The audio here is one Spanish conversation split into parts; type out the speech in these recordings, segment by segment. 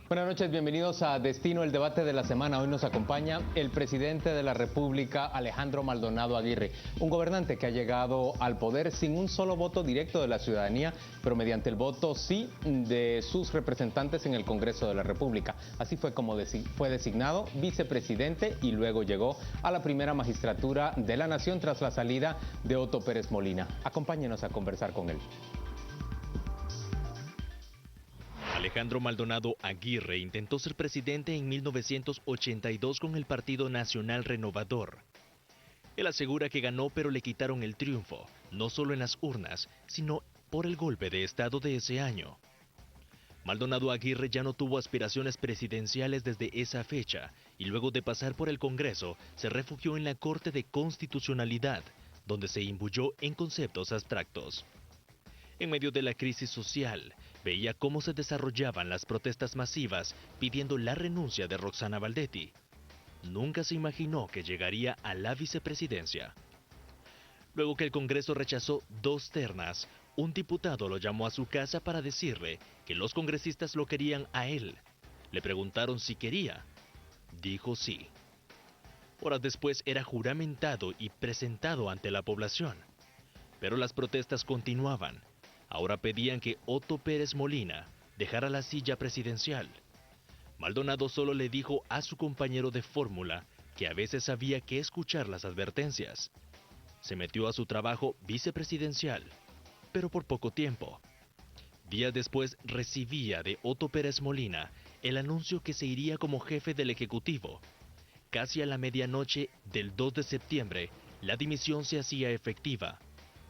Buenas noches, bienvenidos a Destino, el debate de la semana. Hoy nos acompaña el presidente de la República, Alejandro Maldonado Aguirre, un gobernante que ha llegado al poder sin un solo voto directo de la ciudadanía, pero mediante el voto sí de sus representantes en el Congreso de la República. Así fue como fue designado vicepresidente y luego llegó a la primera magistratura de la nación tras la salida de Otto Pérez Molina. Acompáñenos a conversar con él. Alejandro Maldonado Aguirre intentó ser presidente en 1982 con el Partido Nacional Renovador. Él asegura que ganó, pero le quitaron el triunfo, no solo en las urnas, sino por el golpe de Estado de ese año. Maldonado Aguirre ya no tuvo aspiraciones presidenciales desde esa fecha y luego de pasar por el Congreso se refugió en la Corte de Constitucionalidad, donde se imbuyó en conceptos abstractos. En medio de la crisis social, veía cómo se desarrollaban las protestas masivas pidiendo la renuncia de Roxana Valdetti. Nunca se imaginó que llegaría a la vicepresidencia. Luego que el Congreso rechazó 2 ternas, un diputado lo llamó a su casa para decirle que los congresistas lo querían a él. Le preguntaron si quería. Dijo sí. Horas después era juramentado y presentado ante la población. Pero las protestas continuaban. Ahora pedían que Otto Pérez Molina dejara la silla presidencial. Maldonado solo le dijo a su compañero de fórmula que a veces había que escuchar las advertencias. Se metió a su trabajo vicepresidencial, pero por poco tiempo. Días después recibía de Otto Pérez Molina el anuncio que se iría como jefe del Ejecutivo. Casi a la medianoche del 2 de septiembre, la dimisión se hacía efectiva.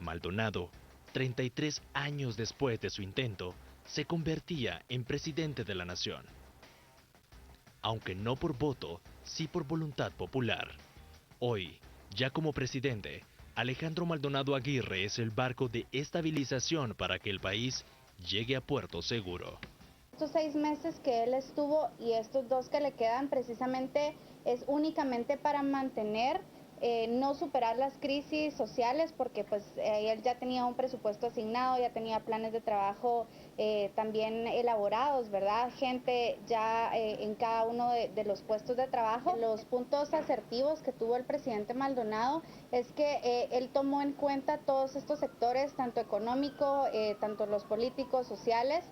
Maldonado, 33 años después de su intento, se convertía en presidente de la nación. Aunque no por voto, sí por voluntad popular. Hoy, ya como presidente, Alejandro Maldonado Aguirre es el barco de estabilización para que el país llegue a puerto seguro. Estos 6 meses que él estuvo y estos 2 que le quedan precisamente es únicamente para mantener, no superar las crisis sociales, porque pues él ya tenía un presupuesto asignado, ya tenía planes de trabajo también elaborados, ¿verdad? Gente ya en cada uno de los puestos de trabajo. Los puntos asertivos que tuvo el presidente Maldonado es que él tomó en cuenta todos estos sectores, tanto económico, tanto los políticos, sociales,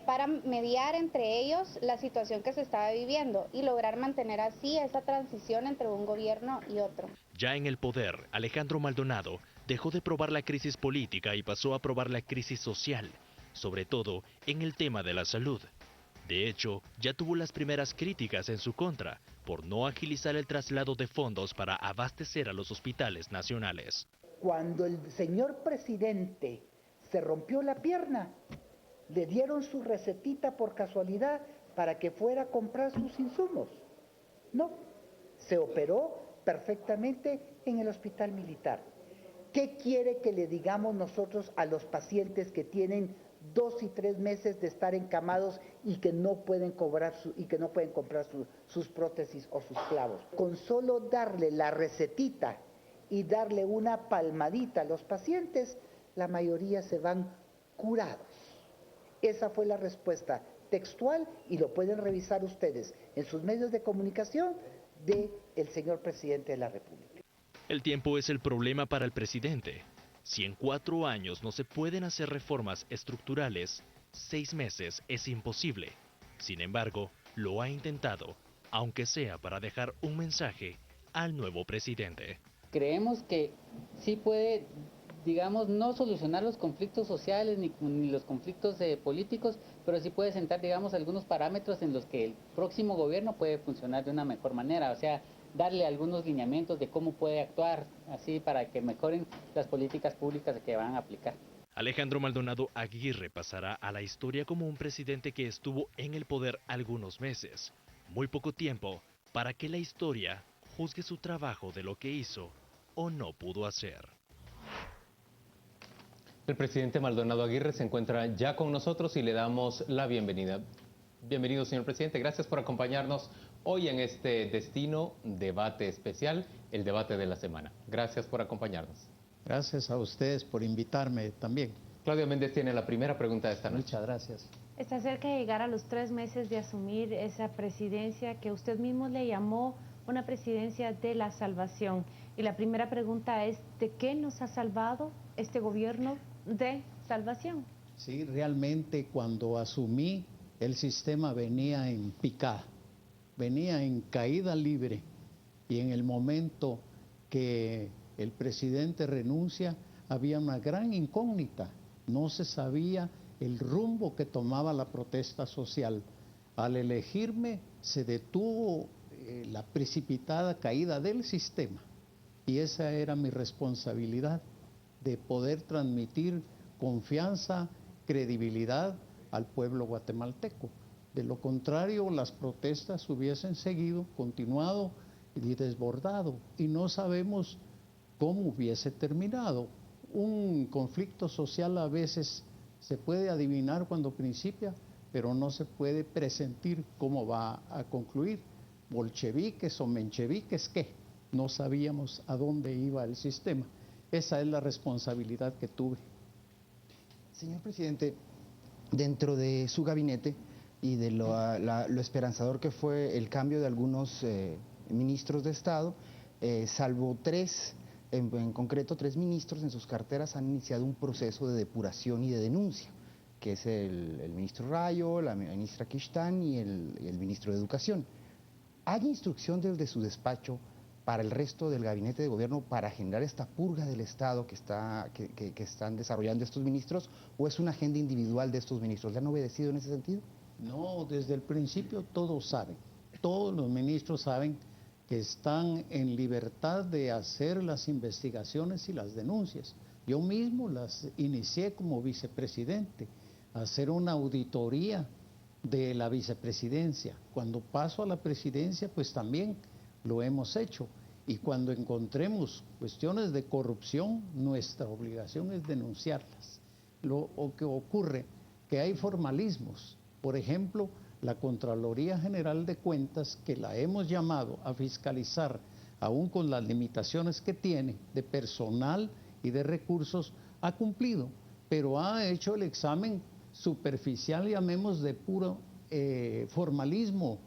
para mediar entre ellos la situación que se estaba viviendo y lograr mantener así esa transición entre un gobierno y otro. Ya en el poder, Alejandro Maldonado dejó de probar la crisis política y pasó a probar la crisis social, sobre todo en el tema de la salud. De hecho, ya tuvo las primeras críticas en su contra por no agilizar el traslado de fondos para abastecer a los hospitales nacionales. Cuando el señor presidente se rompió la pierna, le dieron su recetita por casualidad para que fuera a comprar sus insumos. No, se operó perfectamente en el hospital militar. ¿Qué quiere que le digamos nosotros a los pacientes que tienen 2 y 3 meses de estar encamados y que no pueden comprar sus prótesis o sus clavos? Con solo darle la recetita y darle una palmadita a los pacientes, la mayoría se van curados. Esa fue la respuesta textual y lo pueden revisar ustedes en sus medios de comunicación del señor presidente de la República. El tiempo es el problema para el presidente. Si en 4 años no se pueden hacer reformas estructurales, 6 meses es imposible. Sin embargo, lo ha intentado, aunque sea para dejar un mensaje al nuevo presidente. Creemos que sí puede, digamos, no solucionar los conflictos sociales ni los conflictos políticos, pero sí puede sentar, digamos, algunos parámetros en los que el próximo gobierno puede funcionar de una mejor manera, o sea, darle algunos lineamientos de cómo puede actuar, así para que mejoren las políticas públicas que van a aplicar. Alejandro Maldonado Aguirre pasará a la historia como un presidente que estuvo en el poder algunos meses, muy poco tiempo, para que la historia juzgue su trabajo de lo que hizo o no pudo hacer. El presidente Maldonado Aguirre se encuentra ya con nosotros y le damos la bienvenida. Bienvenido, señor presidente. Gracias por acompañarnos hoy en este Destino Debate Especial, el debate de la semana. Gracias por acompañarnos. Gracias a ustedes por invitarme también. Claudia Méndez tiene la primera pregunta de esta noche. Muchas gracias. Está cerca de llegar a los 3 meses de asumir esa presidencia que usted mismo le llamó una presidencia de la salvación. Y la primera pregunta es, ¿de qué nos ha salvado este gobierno de salvación? Sí, realmente cuando asumí el sistema venía en picada, venía en caída libre, y en el momento que el presidente renuncia había una gran incógnita, no se sabía el rumbo que tomaba la protesta social. Al elegirme se detuvo la precipitada caída del sistema, y esa era mi responsabilidad, de poder transmitir confianza, credibilidad al pueblo guatemalteco. De lo contrario, las protestas hubiesen seguido, continuado y desbordado, y no sabemos cómo hubiese terminado. Un conflicto social a veces se puede adivinar cuando principia, pero no se puede presentir cómo va a concluir. Bolcheviques o mencheviques, ¿qué? No sabíamos a dónde iba el sistema. Esa es la responsabilidad que tuve. Señor presidente, dentro de su gabinete y de lo esperanzador que fue el cambio de algunos ministros de Estado, salvo tres, en concreto 3 ministros en sus carteras han iniciado un proceso de depuración y de denuncia, que es el ministro Rayo, la ministra Kishtan y el ministro de Educación. ¿Hay instrucción desde su despacho para el resto del gabinete de gobierno para generar esta purga del Estado que están desarrollando estos ministros, o es una agenda individual de estos ministros? ¿Le han obedecido en ese sentido? No, desde el principio todos saben, todos los ministros saben que están en libertad de hacer las investigaciones y las denuncias. Yo mismo las inicié como vicepresidente, hacer una auditoría de la vicepresidencia. Cuando paso a la presidencia, pues también lo hemos hecho. Y cuando encontremos cuestiones de corrupción, nuestra obligación es denunciarlas. Lo que ocurre que hay formalismos. Por ejemplo, la Contraloría General de Cuentas, que la hemos llamado a fiscalizar, aún con las limitaciones que tiene de personal y de recursos, ha cumplido, pero ha hecho el examen superficial, llamemos, de puro formalismo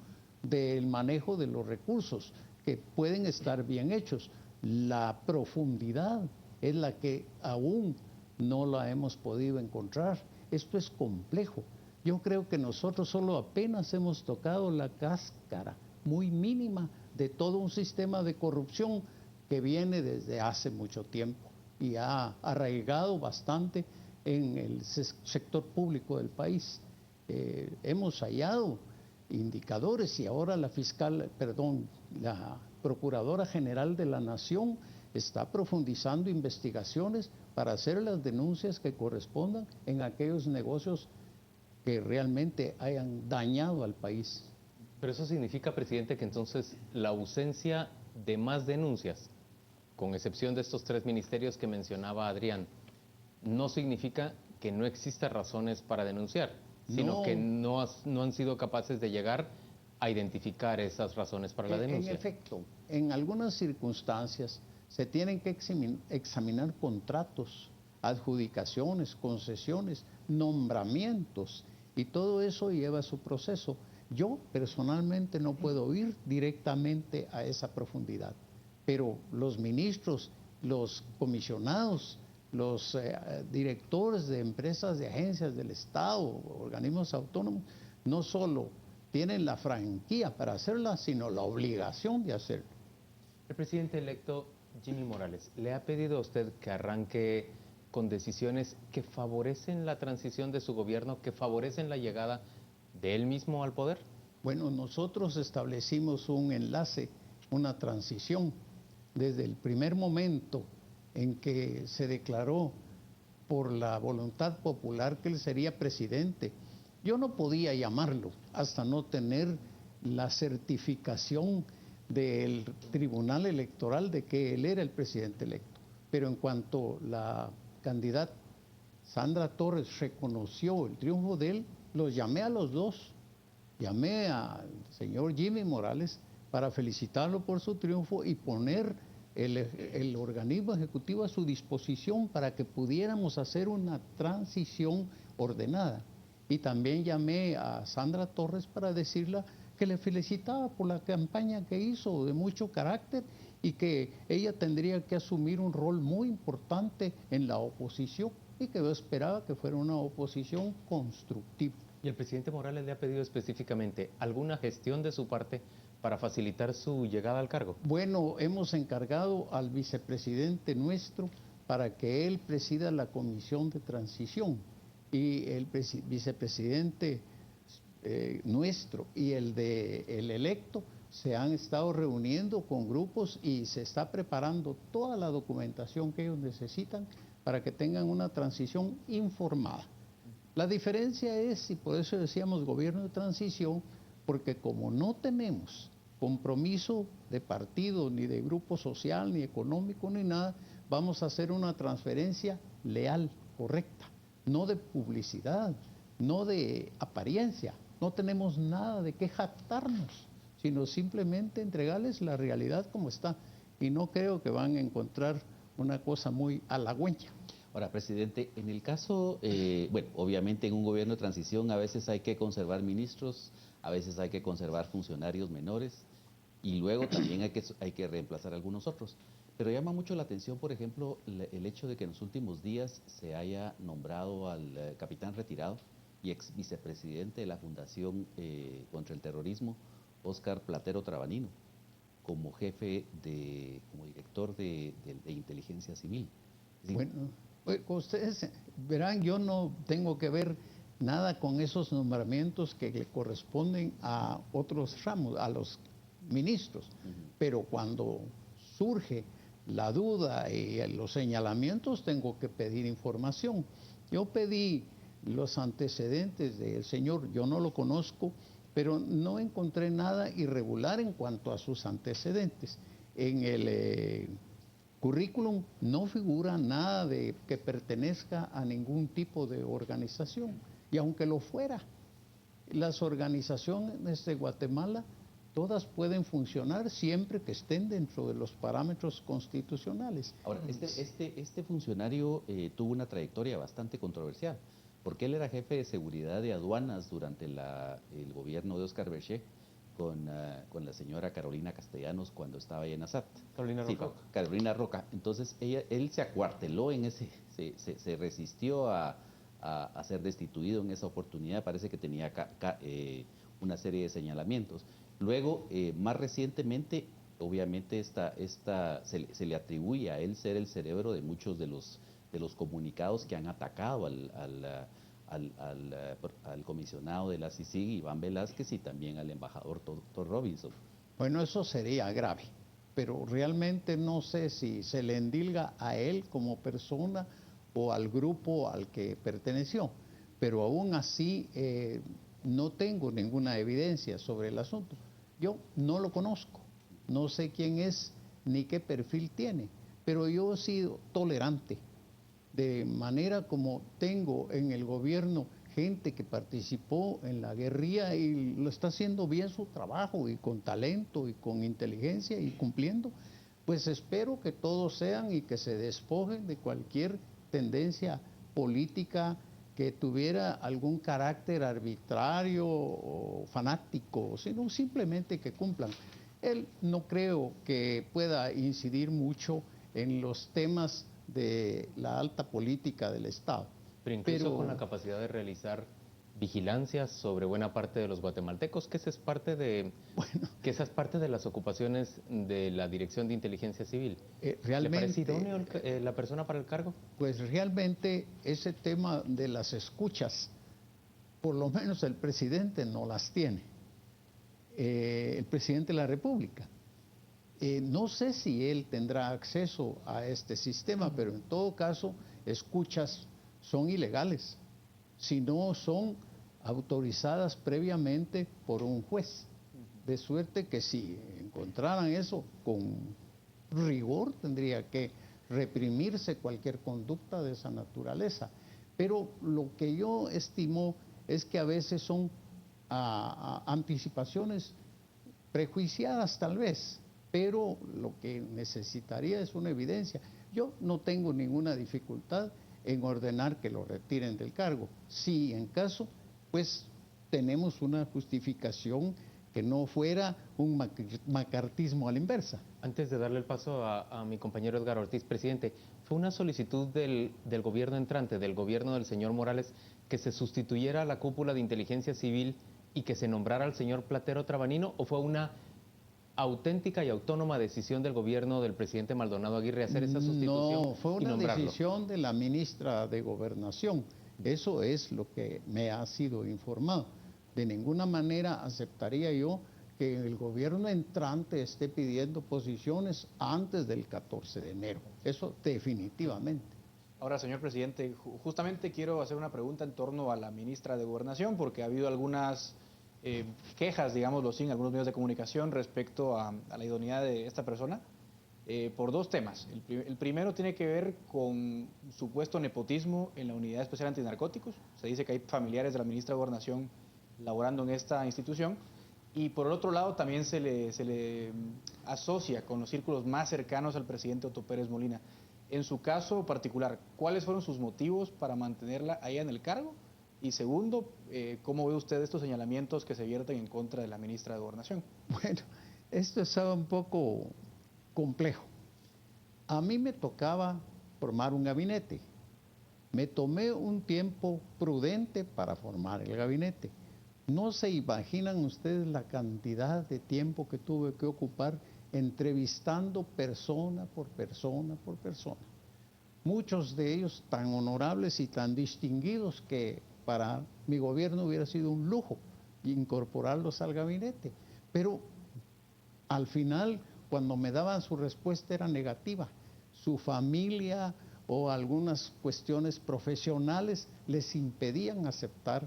del manejo de los recursos, que pueden estar bien hechos. La profundidad es la que aún no la hemos podido encontrar. Esto es complejo. Yo creo que nosotros solo apenas hemos tocado la cáscara muy mínima de todo un sistema de corrupción que viene desde hace mucho tiempo y ha arraigado bastante en el sector público del país. Hemos hallado indicadores y ahora la Procuradora General de la Nación está profundizando investigaciones para hacer las denuncias que correspondan en aquellos negocios que realmente hayan dañado al país. Pero eso significa, presidente, que entonces la ausencia de más denuncias, con excepción de estos 3 ministerios que mencionaba Adrián, no significa que no exista razones para denunciar, sino que no han sido capaces de llegar a identificar esas razones para la denuncia. En efecto, en algunas circunstancias se tienen que examinar contratos, adjudicaciones, concesiones, nombramientos, y todo eso lleva su proceso. Yo personalmente no puedo ir directamente a esa profundidad, pero los ministros, los comisionados, los directores de empresas, de agencias del Estado, organismos autónomos, no solo tienen la franquía para hacerla, sino la obligación de hacerlo. El presidente electo Jimmy Morales le ha pedido a usted que arranque con decisiones que favorecen la transición de su gobierno, que favorecen la llegada de él mismo al poder. Bueno, nosotros establecimos un enlace, una transición. Desde el primer momento en que se declaró por la voluntad popular que él sería presidente, yo no podía llamarlo hasta no tener la certificación del Tribunal Electoral de que él era el presidente electo. Pero en cuanto la candidata Sandra Torres reconoció el triunfo de él, los llamé a los dos. Llamé al señor Jimmy Morales para felicitarlo por su triunfo y poner el organismo ejecutivo a su disposición para que pudiéramos hacer una transición ordenada. Y también llamé a Sandra Torres para decirle que le felicitaba por la campaña que hizo de mucho carácter y que ella tendría que asumir un rol muy importante en la oposición y que yo esperaba que fuera una oposición constructiva. ¿Y el presidente Morales le ha pedido específicamente alguna gestión de su parte para facilitar su llegada al cargo? Bueno, hemos encargado al vicepresidente nuestro para que él presida la comisión de transición y el vicepresidente nuestro y el electo se han estado reuniendo con grupos y se está preparando toda la documentación que ellos necesitan para que tengan una transición informada. La diferencia es, y por eso decíamos gobierno de transición, porque como no tenemos compromiso de partido, ni de grupo social, ni económico, ni nada, vamos a hacer una transferencia leal, correcta, no de publicidad, no de apariencia, no tenemos nada de qué jactarnos, sino simplemente entregarles la realidad como está, y no creo que van a encontrar una cosa muy halagüeña. Ahora, presidente, en el caso, bueno, obviamente en un gobierno de transición a veces hay que conservar ministros, a veces hay que conservar funcionarios menores y luego también hay que reemplazar a algunos otros. Pero llama mucho la atención, por ejemplo, el hecho de que en los últimos días se haya nombrado al capitán retirado y ex vicepresidente de la Fundación contra el Terrorismo, Óscar Platero Trabanino, como jefe como director de inteligencia civil. Bueno, pues ustedes verán, yo no tengo que ver nada con esos nombramientos que le corresponden a otros ramos, a los ministros, pero cuando surge la duda y los señalamientos tengo que pedir información. Yo pedí los antecedentes del señor, yo no lo conozco, pero no encontré nada irregular en cuanto a sus antecedentes. En el currículum no figura nada de que pertenezca a ningún tipo de organización, y aunque lo fuera, las organizaciones de Guatemala todas pueden funcionar siempre que estén dentro de los parámetros constitucionales. Ahora, este funcionario tuvo una trayectoria bastante controversial, porque él era jefe de seguridad de aduanas durante el gobierno de Óscar Berché con la señora Carolina Castellanos cuando estaba ahí en ASAT. Carolina Roca. Sí, Carolina Roca. Entonces él se acuarteló en se resistió a ser destituido en esa oportunidad. Parece que tenía una serie de señalamientos. Luego, más recientemente, obviamente se le atribuye a él ser el cerebro de muchos de los comunicados que han atacado al comisionado de la CICIG, Iván Velázquez, y también al embajador Todd Robinson. Bueno, eso sería grave, pero realmente no sé si se le endilga a él como persona o al grupo al que perteneció, pero aún así no tengo ninguna evidencia sobre el asunto. Yo no lo conozco, no sé quién es ni qué perfil tiene, pero yo he sido tolerante, de manera como tengo en el gobierno gente que participó en la guerrilla y lo está haciendo bien su trabajo y con talento y con inteligencia y cumpliendo, pues espero que todos sean y que se despojen de cualquier tendencia política que tuviera algún carácter arbitrario o fanático, sino simplemente que cumplan. Él no creo que pueda incidir mucho en los temas de la alta política del Estado. Pero incluso con la capacidad de realizar vigilancias sobre buena parte de los guatemaltecos, que esa es parte de, que esa es parte de las ocupaciones de la Dirección de Inteligencia Civil. Realmente, ¿Le parece idóneo la persona para el cargo? Pues realmente ese tema de las escuchas, por lo menos el presidente no las tiene, el presidente de la República. No sé si él tendrá acceso a este sistema, pero en todo caso, escuchas son ilegales si no son autorizadas previamente por un juez. De suerte que si encontraran eso con rigor, tendría que reprimirse cualquier conducta de esa naturaleza. Pero lo que yo estimo es que a veces son anticipaciones prejuiciadas tal vez, pero lo que necesitaría es una evidencia. Yo no tengo ninguna dificultad en ordenar que lo retiren del cargo, si en caso pues tenemos una justificación que no fuera un macartismo a la inversa. Antes de darle el paso a mi compañero Edgar Ortiz, presidente, fue una solicitud del gobierno entrante, del gobierno del señor Morales, que se sustituyera a la cúpula de inteligencia civil y que se nombrara al señor Platero Trabanino, ¿o fue una auténtica y autónoma decisión del gobierno del presidente Maldonado Aguirre hacer esa sustitución? No, fue una decisión de la ministra de Gobernación. Eso es lo que me ha sido informado. De ninguna manera aceptaría yo que el gobierno entrante esté pidiendo posiciones antes del 14 de enero. Eso definitivamente. Ahora, señor presidente, justamente quiero hacer una pregunta en torno a la ministra de Gobernación, porque ha habido algunas quejas, digámoslo así, en algunos medios de comunicación respecto a la idoneidad de esta persona, por dos temas. El primero tiene que ver con supuesto nepotismo en la Unidad Especial Antinarcóticos. Se dice que hay familiares de la ministra de Gobernación laborando en esta institución. Y por el otro lado también se le asocia con los círculos más cercanos al presidente Otto Pérez Molina. En su caso particular, ¿cuáles fueron sus motivos para mantenerla allá en el cargo? Y segundo, ¿cómo ve usted estos señalamientos que se vierten en contra de la ministra de Gobernación? Bueno, esto estaba un poco complejo. A mí me tocaba formar un gabinete. Me tomé un tiempo prudente para formar el gabinete. No se imaginan ustedes la cantidad de tiempo que tuve que ocupar entrevistando persona por persona por persona. Muchos de ellos tan honorables y tan distinguidos que para mi gobierno hubiera sido un lujo incorporarlos al gabinete. Pero al final, cuando me daban su respuesta era negativa. Su familia o algunas cuestiones profesionales les impedían aceptar.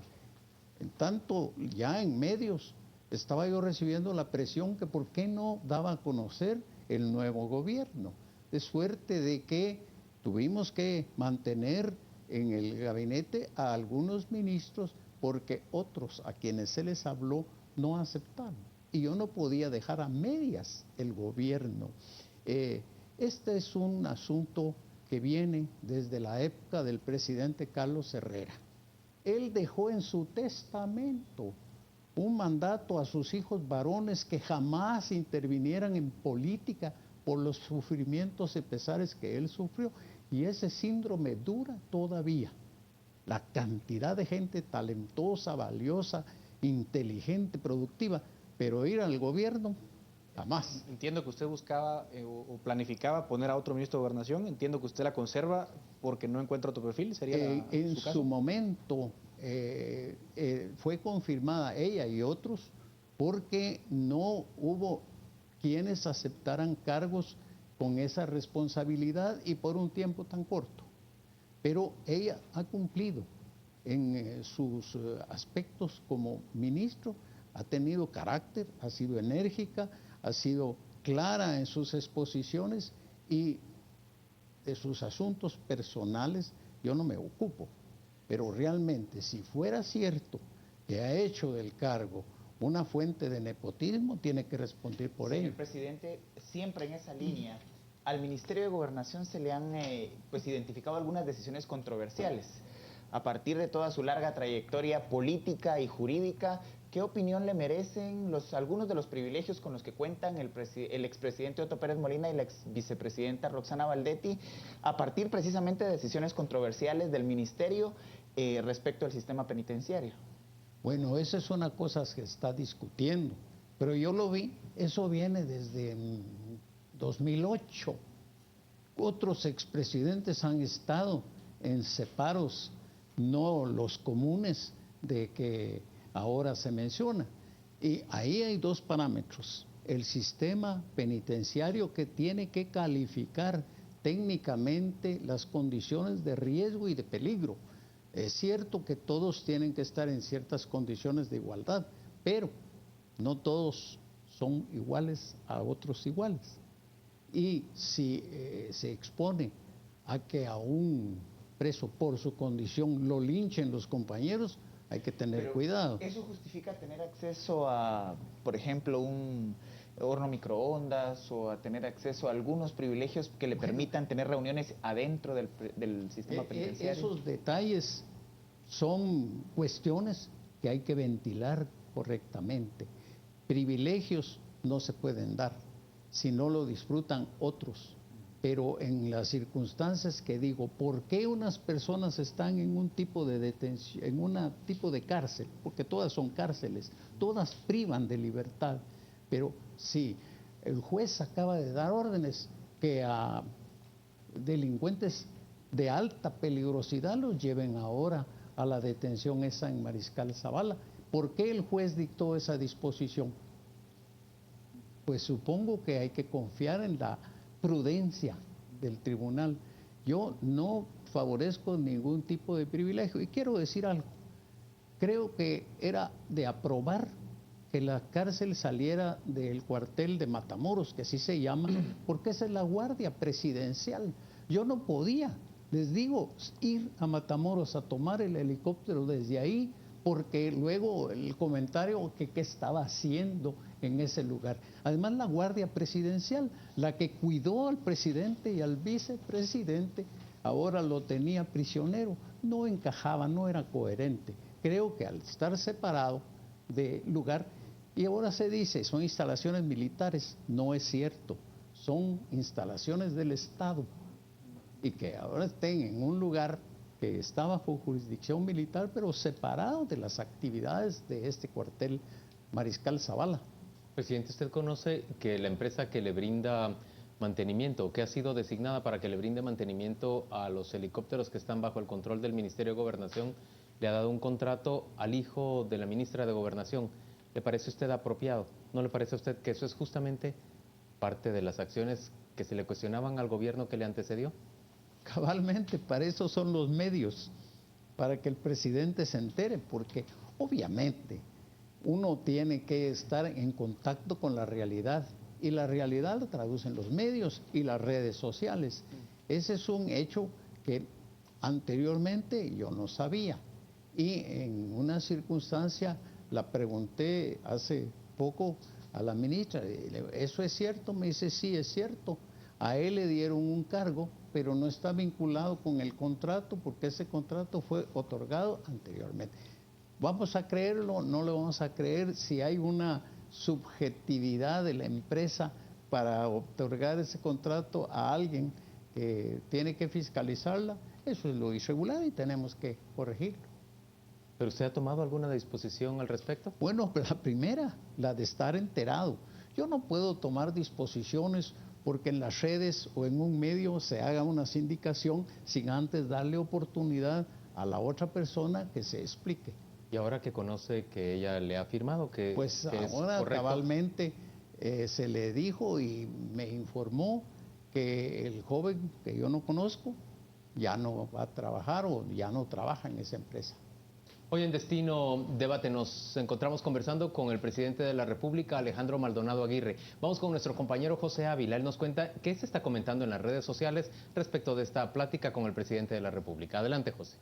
En tanto, ya en medios estaba yo recibiendo la presión que por qué no daba a conocer el nuevo gobierno. De suerte de que tuvimos que mantener en el gabinete a algunos ministros porque otros a quienes se les habló no aceptaron. Y yo no podía dejar a medias el gobierno. Este es un asunto que viene desde la época del presidente Carlos Herrera. Él dejó en su testamento un mandato a sus hijos varones que jamás intervinieran en política por los sufrimientos y pesares que él sufrió. Y ese síndrome dura todavía. La cantidad de gente talentosa, valiosa, inteligente, productiva, pero ir al gobierno, jamás. Entiendo que usted buscaba o planificaba poner a otro ministro de Gobernación. Entiendo que usted la conserva porque no encuentra otro perfil. ¿Sería en su caso? su momento fue confirmada ella y otros porque no hubo quienes aceptaran cargos con esa responsabilidad y por un tiempo tan corto. Pero ella ha cumplido en sus aspectos como ministro, ha tenido carácter, ha sido enérgica, ha sido clara en sus exposiciones y de sus asuntos personales yo no me ocupo. Pero realmente, si fuera cierto que ha hecho del cargo una fuente de nepotismo, tiene que responder por ello. Señor presidente, siempre en esa línea, al Ministerio de Gobernación se le han identificado algunas decisiones controversiales. A partir de toda su larga trayectoria política y jurídica, ¿qué opinión le merecen algunos de los privilegios con los que cuentan el expresidente Otto Pérez Molina y la exvicepresidenta Roxana Valdetti, a partir precisamente de decisiones controversiales del Ministerio respecto al sistema penitenciario? Bueno, esa es una cosa que está discutiendo, pero yo lo vi, eso viene desde 2008. Otros expresidentes han estado en separos, no los comunes de que ahora se menciona. Y ahí hay dos parámetros. El sistema penitenciario que tiene que calificar técnicamente las condiciones de riesgo y de peligro. Es cierto que todos tienen que estar en ciertas condiciones de igualdad, pero no todos son iguales a otros iguales. Y si se expone a que a un preso por su condición lo linchen los compañeros, hay que tener cuidado. ¿Eso justifica tener acceso a, por ejemplo, un horno microondas o a tener acceso a algunos privilegios que le permitan tener reuniones adentro del sistema penitenciario? Esos detalles son cuestiones que hay que ventilar correctamente. Privilegios no se pueden dar si no lo disfrutan otros. Pero en las circunstancias que digo, ¿por qué unas personas están en un tipo de detención, en un tipo de cárcel? Porque todas son cárceles, todas privan de libertad. Pero si el juez acaba de dar órdenes que a delincuentes de alta peligrosidad los lleven ahora a la detención esa en Mariscal Zavala, ¿por qué el juez dictó esa disposición? Pues supongo que hay que confiar en la prudencia del tribunal. Yo no favorezco ningún tipo de privilegio y quiero decir algo. Creo que era de aprobar que la cárcel saliera del cuartel de Matamoros, que así se llama, porque esa es la guardia presidencial. Yo no podía, les digo, ir a Matamoros a tomar el helicóptero desde ahí, porque luego el comentario que qué estaba haciendo en ese lugar. Además, la guardia presidencial, la que cuidó al presidente y al vicepresidente, ahora lo tenía prisionero. No encajaba, no era coherente. Creo que al estar separado de lugar, y ahora se dice, son instalaciones militares, no es cierto, son instalaciones del Estado, y que ahora estén en un lugar que está bajo jurisdicción militar, pero separado de las actividades de este cuartel Mariscal Zavala. Presidente, ¿usted conoce que la empresa que le brinda mantenimiento, que ha sido designada para que le brinde mantenimiento a los helicópteros que están bajo el control del Ministerio de Gobernación, le ha dado un contrato al hijo de la ministra de Gobernación? ¿Le parece a usted apropiado? ¿No le parece a usted que eso es justamente parte de las acciones que se le cuestionaban al gobierno que le antecedió? Cabalmente, para eso son los medios, para que el presidente se entere, porque obviamente uno tiene que estar en contacto con la realidad, y la realidad la traducen los medios y las redes sociales. Ese es un hecho que anteriormente yo no sabía, y en una circunstancia la pregunté hace poco a la ministra, ¿eso es cierto? Me dice, sí, es cierto. A él le dieron un cargo, pero no está vinculado con el contrato, porque ese contrato fue otorgado anteriormente. ¿Vamos a creerlo? No lo vamos a creer. Si hay una subjetividad de la empresa para otorgar ese contrato a alguien que tiene que fiscalizarla, eso es lo irregular y tenemos que corregirlo. ¿Pero usted ha tomado alguna disposición al respecto? Bueno, la primera, la de estar enterado. Yo no puedo tomar disposiciones porque en las redes o en un medio se haga una sindicación sin antes darle oportunidad a la otra persona que se explique. Y ahora que conoce que ella le ha afirmado que, pues que ahora es correcto, cabalmente se le dijo y me informó que el joven que yo no conozco ya no va a trabajar o ya no trabaja en esa empresa. Hoy en Destino Debate nos encontramos conversando con el presidente de la República, Alejandro Maldonado Aguirre. Vamos con nuestro compañero José Ávila. Él nos cuenta qué se está comentando en las redes sociales respecto de esta plática con el presidente de la República. Adelante, José.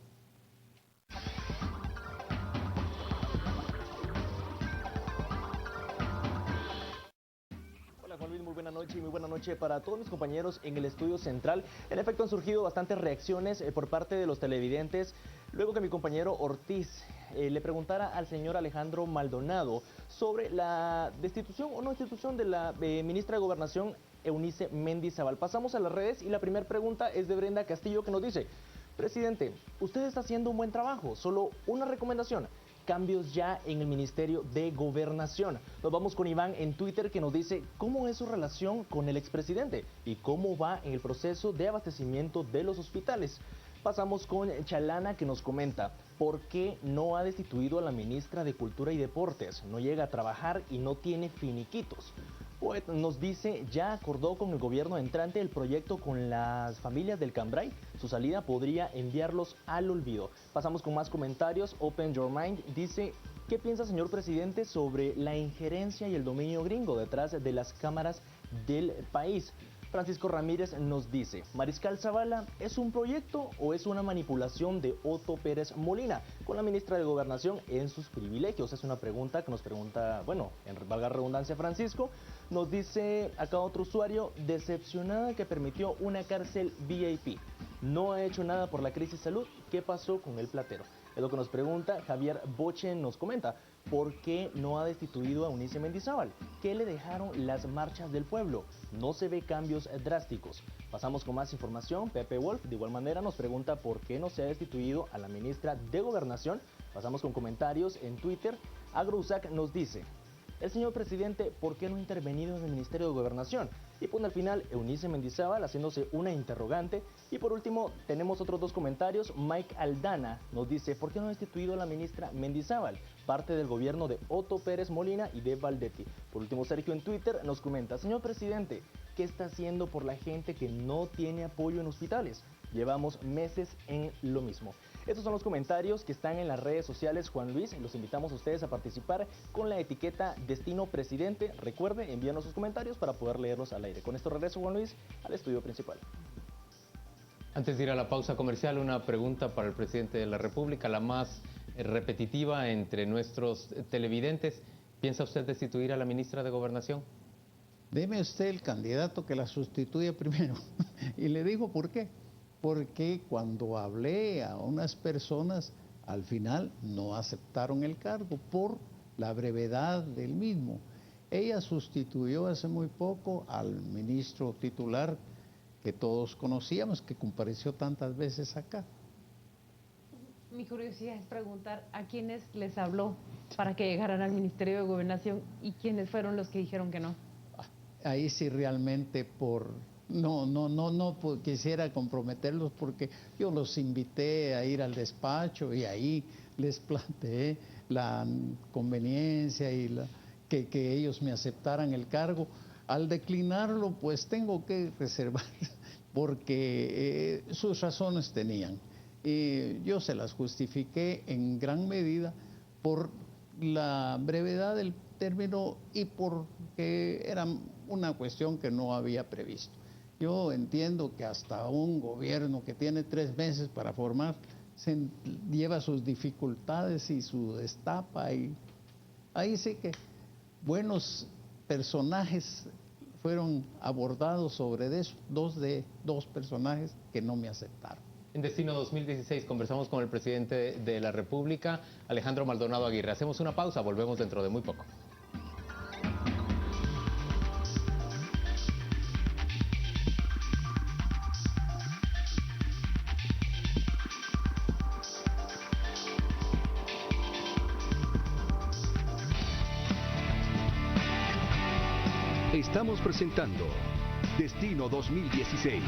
Muy buena noche para todos mis compañeros en el estudio central. En efecto, han surgido bastantes reacciones por parte de los televidentes luego que mi compañero Ortiz le preguntara al señor Alejandro Maldonado sobre la destitución o no destitución de la ministra de Gobernación, Eunice Mendizábal. Pasamos a las redes y la primera pregunta es de Brenda Castillo, que nos dice: presidente, usted está haciendo un buen trabajo, solo una recomendación: cambios ya en el Ministerio de Gobernación. Nos vamos con Iván en Twitter, que nos dice cómo es su relación con el expresidente y cómo va en el proceso de abastecimiento de los hospitales. Pasamos con Chalana, que nos comenta por qué no ha destituido a la ministra de Cultura y Deportes. No llega a trabajar y no tiene finiquitos. Poet nos dice, ya acordó con el gobierno entrante el proyecto con las familias del Cambrai. Su salida podría enviarlos al olvido. Pasamos con más comentarios. Open Your Mind dice: ¿qué piensa, señor presidente, sobre la injerencia y el dominio gringo detrás de las cámaras del país? Francisco Ramírez nos dice: ¿Mariscal Zavala es un proyecto o es una manipulación de Otto Pérez Molina con la ministra de Gobernación en sus privilegios? Es una pregunta que nos pregunta, bueno, en valga redundancia, Francisco. Nos dice acá otro usuario: decepcionada que permitió una cárcel VIP. No ha hecho nada por la crisis de salud, ¿qué pasó con el platero? Es lo que nos pregunta Javier Boche, nos comenta, ¿por qué no ha destituido a Eunice Mendizábal? ¿Qué le dejaron las marchas del pueblo? No se ve cambios drásticos. Pasamos con más información. Pepe Wolf, de igual manera, nos pregunta por qué no se ha destituido a la ministra de Gobernación. Pasamos con comentarios en Twitter. Agrousac nos dice: el señor presidente, ¿por qué no ha intervenido en el Ministerio de Gobernación? Y pone al final Eunice Mendizábal haciéndose una interrogante. Y por último, tenemos otros dos comentarios. Mike Aldana nos dice: ¿por qué no ha destituido a la ministra Mendizábal? Parte del gobierno de Otto Pérez Molina y de Valdetti. Por último, Sergio en Twitter nos comenta: señor presidente, ¿qué está haciendo por la gente que no tiene apoyo en hospitales? Llevamos meses en lo mismo. Estos son los comentarios que están en las redes sociales, Juan Luis. Los invitamos a ustedes a participar con la etiqueta Destino Presidente. Recuerde, envíanos sus comentarios para poder leerlos al aire. Con esto regreso, Juan Luis, al estudio principal. Antes de ir a la pausa comercial, una pregunta para el presidente de la República, la más repetitiva entre nuestros televidentes. ¿Piensa usted destituir a la ministra de Gobernación? Deme usted el candidato que la sustituya primero. Y le digo por qué. Porque cuando hablé a unas personas, al final no aceptaron el cargo por la brevedad del mismo. Ella sustituyó hace muy poco al ministro titular que todos conocíamos, que compareció tantas veces acá. Mi curiosidad es preguntar a quiénes les habló para que llegaran al Ministerio de Gobernación y quiénes fueron los que dijeron que no. Ahí sí realmente no quisiera comprometerlos, porque yo los invité a ir al despacho y ahí les planteé la conveniencia y que ellos me aceptaran el cargo. Al declinarlo, pues tengo que reservar, porque sus razones tenían. Y yo se las justifiqué en gran medida por la brevedad del término y porque era una cuestión que no había previsto. Yo entiendo que hasta un gobierno que tiene 3 meses para formar lleva sus dificultades y su destapa, y ahí sí que buenos personajes fueron abordados sobre eso, dos personajes que no me aceptaron. En Destino 2016 conversamos con el presidente de la República, Alejandro Maldonado Aguirre. Hacemos una pausa, volvemos dentro de muy poco. Estamos presentando Destino 2016.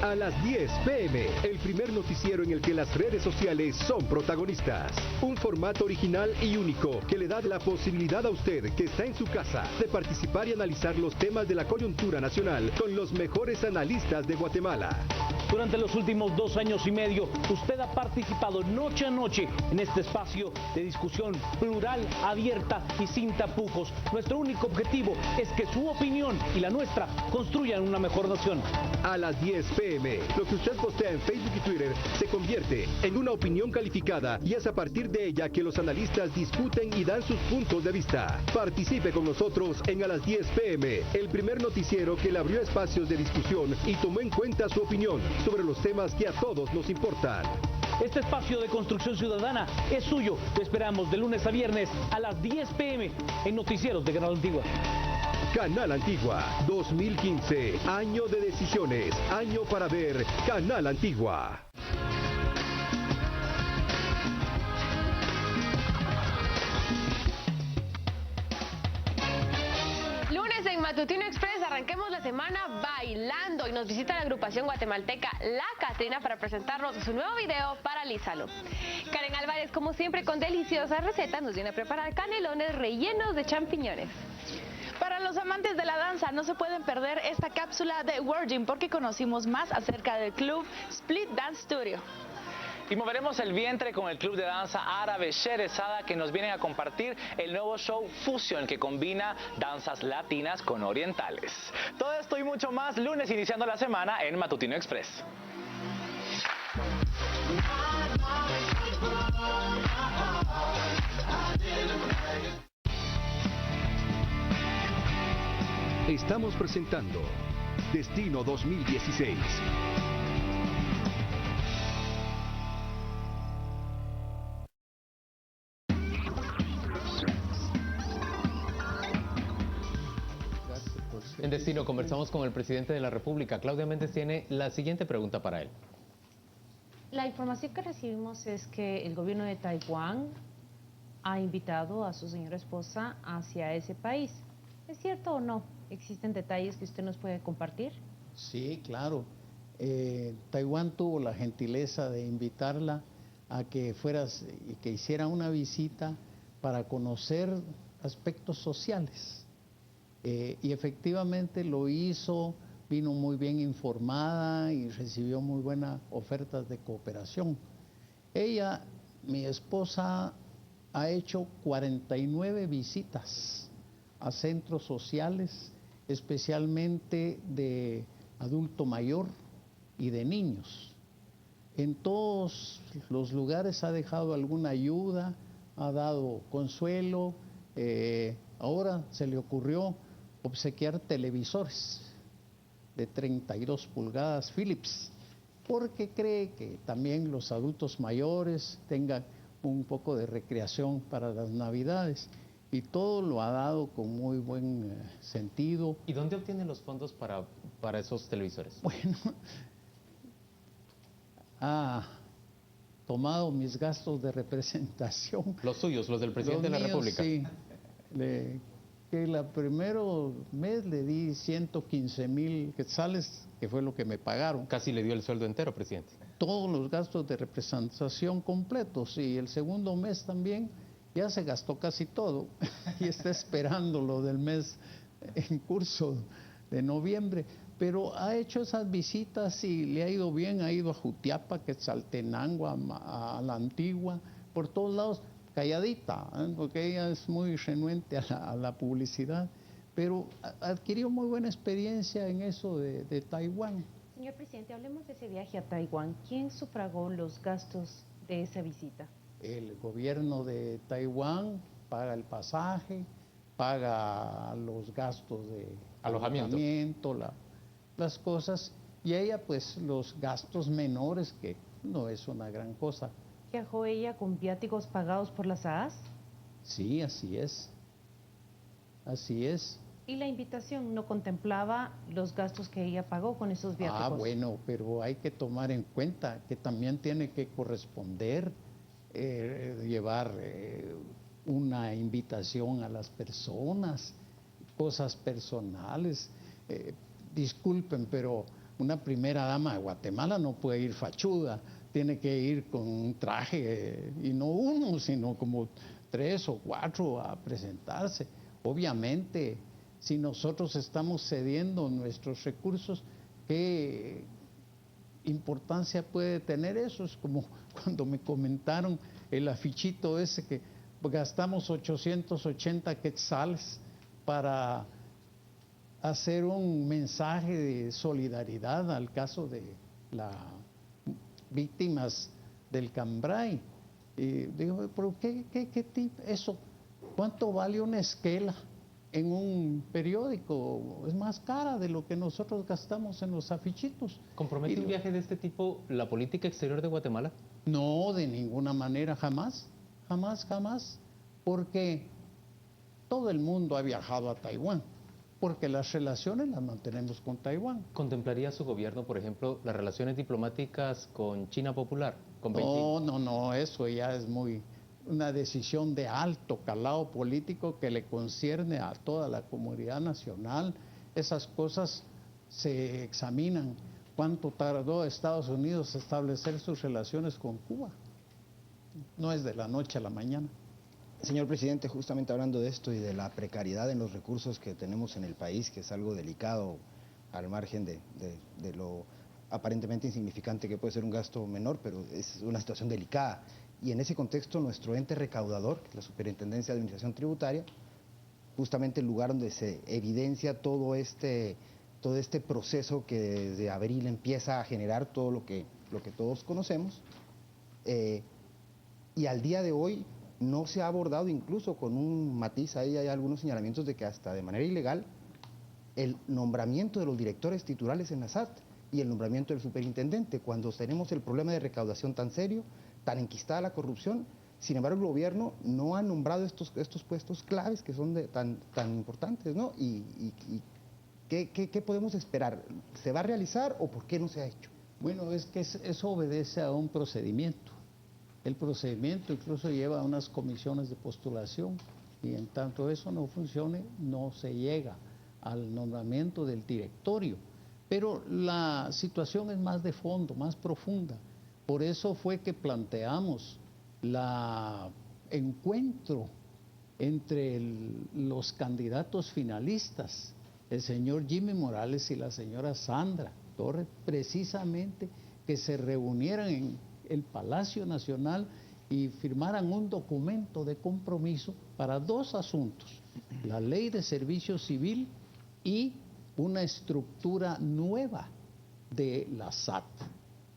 A las 10 p.m., el primer noticiero en el que las redes sociales son protagonistas. Un formato original y único que le da la posibilidad a usted, que está en su casa, de participar y analizar los temas de la coyuntura nacional con los mejores analistas de Guatemala. Durante los últimos 2 años y medio, usted ha participado noche a noche en este espacio de discusión plural, abierta y sin tapujos. Nuestro único objetivo es que su opinión y la nuestra construyan una mejor nación. A las 10 p.m., lo que usted postea en Facebook y Twitter se convierte en una opinión calificada, y es a partir de ella que los analistas discuten y dan sus puntos de vista. Participe con nosotros en A las 10 p.m., el primer noticiero que le abrió espacios de discusión y tomó en cuenta su opinión sobre los temas que a todos nos importan. Este espacio de construcción ciudadana es suyo. Lo esperamos de lunes a viernes a las 10 p.m. en Noticieros de Canal Antigua. Canal Antigua 2015, año de decisiones, año para ver Canal Antigua. Lunes en Matutino Express, arranquemos la semana bailando y nos visita la agrupación guatemalteca La Catrina para presentarnos su nuevo video Paralízalo. Karen Álvarez, como siempre, con deliciosas recetas, nos viene a preparar canelones rellenos de champiñones. Para los amantes de la danza, no se pueden perder esta cápsula de Virgin, porque conocimos más acerca del club Split Dance Studio. Y moveremos el vientre con el club de danza árabe Sherezada, que nos vienen a compartir el nuevo show Fusion, que combina danzas latinas con orientales. Todo esto y mucho más, lunes iniciando la semana en Matutino Express. Estamos presentando Destino 2016. En Destino conversamos con el presidente de la República. Claudia Méndez tiene la siguiente pregunta para él. La información que recibimos es que el gobierno de Taiwán ha invitado a su señora esposa hacia ese país. ¿Es cierto o no? ¿Existen detalles que usted nos puede compartir? Sí, claro. Taiwán tuvo la gentileza de invitarla a que fueras y que hiciera una visita para conocer aspectos sociales. Y efectivamente lo hizo, vino muy bien informada y recibió muy buenas ofertas de cooperación. Ella, mi esposa, ha hecho 49 visitas a centros sociales, especialmente de adulto mayor y de niños. En todos los lugares ha dejado alguna ayuda, ha dado consuelo. Ahora se le ocurrió obsequiar televisores de 32 pulgadas Philips, porque cree que también los adultos mayores tengan un poco de recreación para las Navidades, y todo lo ha dado con muy buen sentido. ¿Y dónde obtiene los fondos para esos televisores? Bueno, ha tomado mis gastos de representación. Los suyos, los del presidente de la República. Sí, que el primero mes le di 115,000 quetzales, que fue lo que me pagaron. Casi le dio el sueldo entero, presidente. Todos los gastos de representación completos, y el segundo mes también ya se gastó casi todo y está esperando lo del mes en curso de noviembre. Pero ha hecho esas visitas y le ha ido bien, ha ido a Jutiapa, Quetzaltenango, a la Antigua, por todos lados, calladita, porque ella es muy renuente a la publicidad, pero adquirió muy buena experiencia en eso de Taiwán. Señor presidente, hablemos de ese viaje a Taiwán. ¿Quién sufragó los gastos de esa visita? El gobierno de Taiwán paga el pasaje, paga los gastos de alojamiento, las cosas, y ella pues los gastos menores, que no es una gran cosa. ¿Viajó ella con viáticos pagados por las AAS? Sí, así es. Así es. ¿Y la invitación no contemplaba los gastos que ella pagó con esos viáticos? Ah, bueno, pero hay que tomar en cuenta que también tiene que corresponder llevar una invitación a las personas, cosas personales. Disculpen, pero una primera dama de Guatemala no puede ir fachuda, tiene que ir con un traje, y no uno, sino como 3 o 4 a presentarse. Obviamente, si nosotros estamos cediendo nuestros recursos, ¿qué importancia puede tener eso? Es como cuando me comentaron el afichito ese que gastamos 880 quetzales para hacer un mensaje de solidaridad al caso de las víctimas del Cambrai. Y digo, ¿pero qué tipo? Eso, ¿cuánto vale una esquela en un periódico? Es más cara de lo que nosotros gastamos en los afichitos. ¿Compromete un viaje de este tipo la política exterior de Guatemala? No, de ninguna manera, jamás, jamás, porque todo el mundo ha viajado a Taiwán, porque las relaciones las mantenemos con Taiwán. ¿Contemplaría su gobierno, por ejemplo, las relaciones diplomáticas con China Popular, con Beijing? No, eso ya es una decisión de alto calado político que le concierne a toda la comunidad nacional. Esas cosas se examinan. ¿Cuánto tardó Estados Unidos establecer sus relaciones con Cuba? No es de la noche a la mañana. Señor presidente, justamente hablando de esto y de la precariedad en los recursos que tenemos en el país, que es algo delicado al margen de lo aparentemente insignificante que puede ser un gasto menor, pero es una situación delicada. Y en ese contexto, nuestro ente recaudador, la Superintendencia de Administración Tributaria, justamente el lugar donde se evidencia todo este proceso que desde abril empieza a generar todo lo que todos conocemos, y al día de hoy no se ha abordado, incluso con un matiz, ahí hay algunos señalamientos de que hasta de manera ilegal el nombramiento de los directores titulares en la SAT y el nombramiento del superintendente, cuando tenemos el problema de recaudación tan serio, tan enquistada la corrupción. Sin embargo, el gobierno no ha nombrado estos puestos claves que son tan importantes, ¿no? ¿Qué podemos esperar? ¿Se va a realizar o por qué no se ha hecho? Bueno, es que eso obedece a un procedimiento. El procedimiento incluso lleva a unas comisiones de postulación y en tanto eso no funcione, no se llega al nombramiento del directorio. Pero la situación es más de fondo, más profunda. Por eso fue que planteamos el encuentro entre los candidatos finalistas, el señor Jimmy Morales y la señora Sandra Torres, precisamente que se reunieran en el Palacio Nacional y firmaran un documento de compromiso para dos asuntos: la ley de servicio civil y una estructura nueva de la SAT,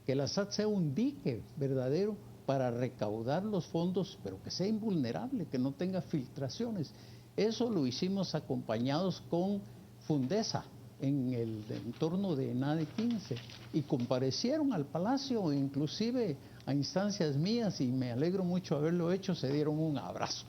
que la SAT sea un dique verdadero para recaudar los fondos, pero que sea invulnerable, que no tenga filtraciones. Eso lo hicimos acompañados con Fundesa en el entorno de NADE 15 y comparecieron al Palacio, inclusive a instancias mías, y me alegro mucho haberlo hecho, se dieron un abrazo.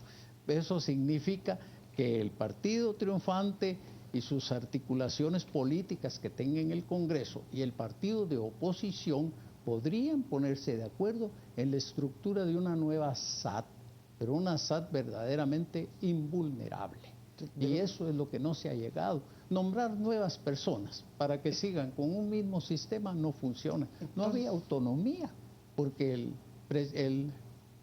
Eso significa que el partido triunfante y sus articulaciones políticas que tenga en el Congreso y el partido de oposición podrían ponerse de acuerdo en la estructura de una nueva SAT, pero una SAT verdaderamente invulnerable. Y eso es lo que no se ha llegado. Nombrar nuevas personas para que sigan con un mismo sistema no funciona. No había autonomía, porque el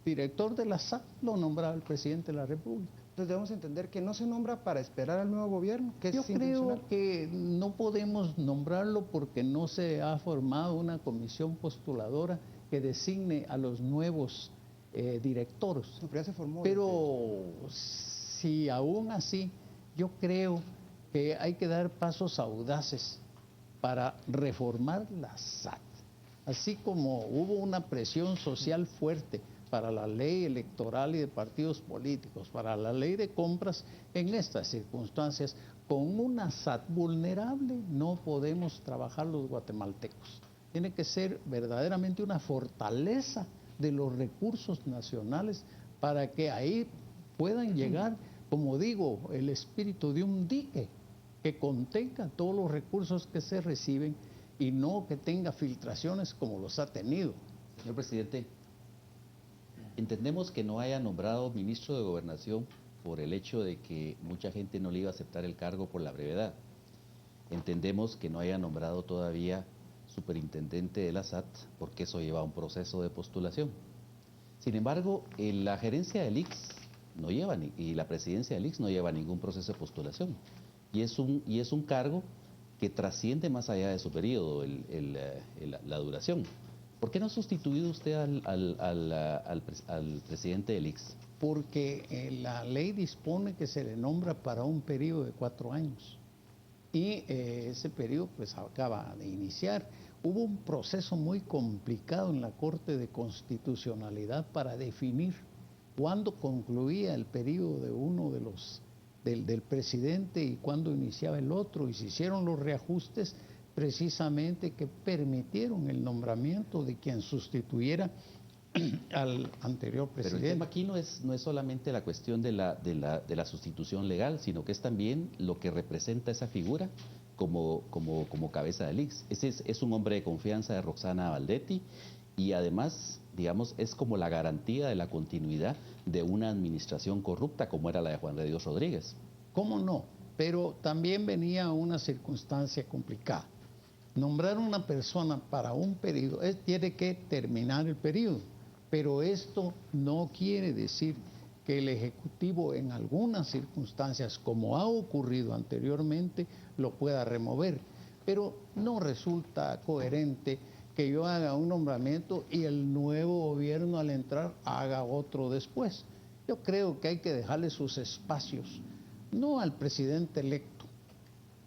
director de la SAT lo nombraba el presidente de la República. Entonces debemos entender que no se nombra para esperar al nuevo gobierno. Yo creo que no podemos nombrarlo porque no se ha formado una comisión postuladora que designe a los nuevos directores. No, pero ya se formó. Pero si aún así, yo creo que hay que dar pasos audaces para reformar la SAT. Así como hubo una presión social fuerte para la ley electoral y de partidos políticos, para la ley de compras, en estas circunstancias, con una SAT vulnerable no podemos trabajar los guatemaltecos. Tiene que ser verdaderamente una fortaleza de los recursos nacionales para que ahí puedan llegar, como digo, el espíritu de un dique que contenga todos los recursos que se reciben y no que tenga filtraciones como los ha tenido. Señor presidente, entendemos que no haya nombrado ministro de Gobernación por el hecho de que mucha gente no le iba a aceptar el cargo por la brevedad. Entendemos que no haya nombrado todavía superintendente de la SAT porque eso lleva a un proceso de postulación. Sin embargo, la gerencia del ICS no lleva y la presidencia del ICS no lleva ningún proceso de postulación. Y es un cargo que trasciende más allá de su periodo, la duración. ¿Por qué no ha sustituido usted al presidente del ICS? Porque la ley dispone que se le nombra para un periodo de 4 años. Y ese periodo pues acaba de iniciar. Hubo un proceso muy complicado en la Corte de Constitucionalidad para definir cuándo concluía el periodo de uno de los del presidente y cuándo iniciaba el otro, y se hicieron los reajustes precisamente que permitieron el nombramiento de quien sustituyera al anterior presidente. Pero el tema aquí no es solamente la cuestión de la sustitución legal, sino que es también lo que representa esa figura como cabeza del ICS. Ese es un hombre de confianza de Roxana Valdetti y además, digamos, es como la garantía de la continuidad de una administración corrupta como era la de Juan de Dios Rodríguez. ¿Cómo no? Pero también venía una circunstancia complicada. Nombrar una persona para un periodo, tiene que terminar el periodo, pero esto no quiere decir que el Ejecutivo en algunas circunstancias, como ha ocurrido anteriormente, lo pueda remover. Pero no resulta coherente que yo haga un nombramiento y el nuevo gobierno al entrar haga otro después. Yo creo que hay que dejarle sus espacios, no al presidente electo,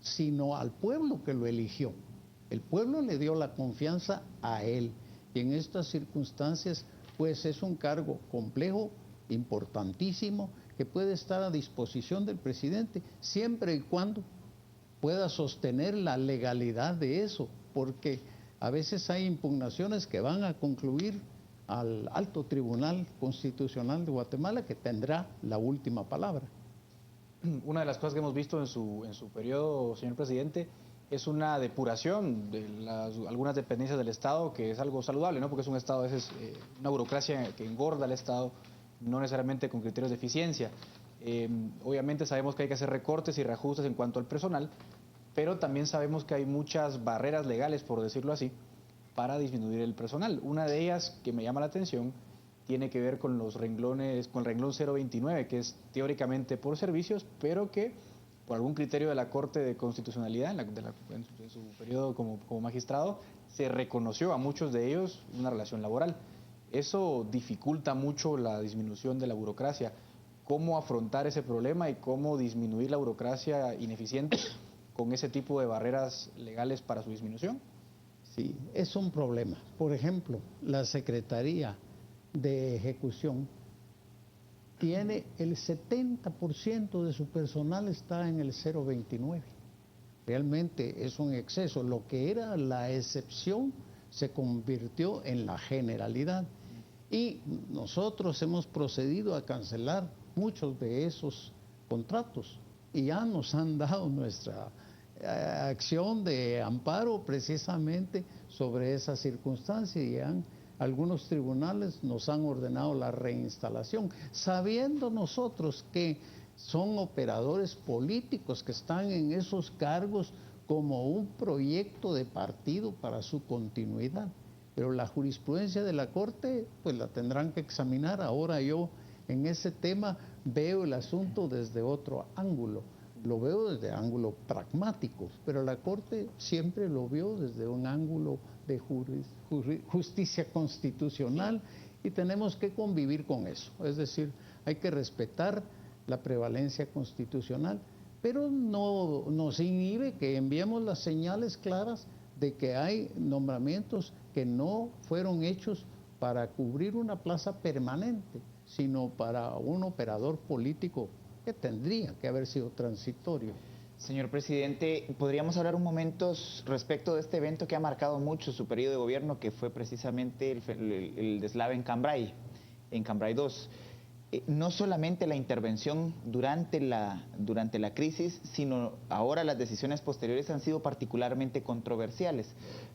sino al pueblo que lo eligió. El pueblo le dio la confianza a él y en estas circunstancias pues es un cargo complejo, importantísimo, que puede estar a disposición del presidente siempre y cuando pueda sostener la legalidad de eso, porque a veces hay impugnaciones que van a concluir al Alto Tribunal Constitucional de Guatemala, que tendrá la última palabra. Una de las cosas que hemos visto en su periodo, señor presidente, es una depuración de algunas dependencias del Estado, que es algo saludable, ¿no? Porque es un Estado, a veces, una burocracia que engorda al Estado, no necesariamente con criterios de eficiencia. Obviamente sabemos que hay que hacer recortes y reajustes en cuanto al personal, pero también sabemos que hay muchas barreras legales, por decirlo así, para disminuir el personal. Una de ellas que me llama la atención tiene que ver con los renglones, con el renglón 029, que es teóricamente por servicios, pero que por algún criterio de la Corte de Constitucionalidad, en su periodo como magistrado, se reconoció a muchos de ellos una relación laboral. Eso dificulta mucho la disminución de la burocracia. ¿Cómo afrontar ese problema y cómo disminuir la burocracia ineficiente con ese tipo de barreras legales para su disminución? Sí, es un problema. Por ejemplo, la Secretaría de Ejecución tiene el 70% de su personal está en el 029. Realmente es un exceso. Lo que era la excepción se convirtió en la generalidad. Y nosotros hemos procedido a cancelar muchos de esos contratos y ya nos han dado nuestra acción de amparo precisamente sobre esa circunstancia y algunos tribunales nos han ordenado la reinstalación, sabiendo nosotros que son operadores políticos que están en esos cargos como un proyecto de partido para su continuidad. Pero la jurisprudencia de la Corte pues la tendrán que examinar. Ahora yo en ese tema veo el asunto desde otro ángulo. Lo veo desde ángulo pragmático, pero la Corte siempre lo vio desde un ángulo de justicia constitucional y tenemos que convivir con eso. Es decir, hay que respetar la prevalencia constitucional, pero no nos inhibe que enviemos las señales claras de que hay nombramientos que no fueron hechos para cubrir una plaza permanente, sino para un operador político que tendría que haber sido transitorio. Señor presidente, ¿podríamos hablar un momento respecto de este evento que ha marcado mucho su periodo de gobierno, que fue precisamente el deslave en Cambrai 2? No solamente la intervención durante la crisis, sino ahora las decisiones posteriores han sido particularmente controversiales.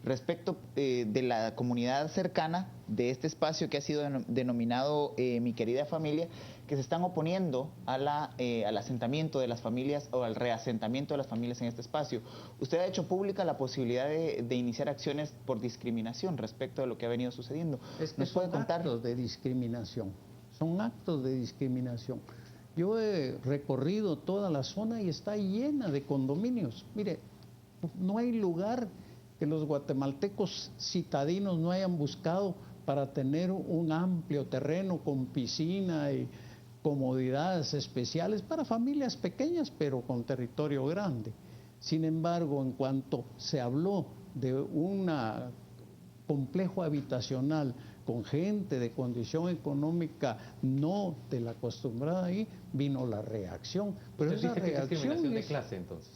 Respecto de la comunidad cercana de este espacio que ha sido denominado Mi Querida Familia, que se están oponiendo al asentamiento de las familias o al reasentamiento de las familias en este espacio. Usted ha hecho pública la posibilidad de iniciar acciones por discriminación respecto de lo que ha venido sucediendo. Es que ¿nos puede contar? Actos de discriminación. Son actos de discriminación. Yo he recorrido toda la zona y está llena de condominios. Mire, no hay lugar que los guatemaltecos citadinos no hayan buscado para tener un amplio terreno con piscina y comodidades especiales para familias pequeñas, pero con territorio grande. Sin embargo, en cuanto se habló de un complejo habitacional con gente de condición económica no de la acostumbrada ahí, vino la reacción. Pero esa reacción es discriminación de clase, entonces.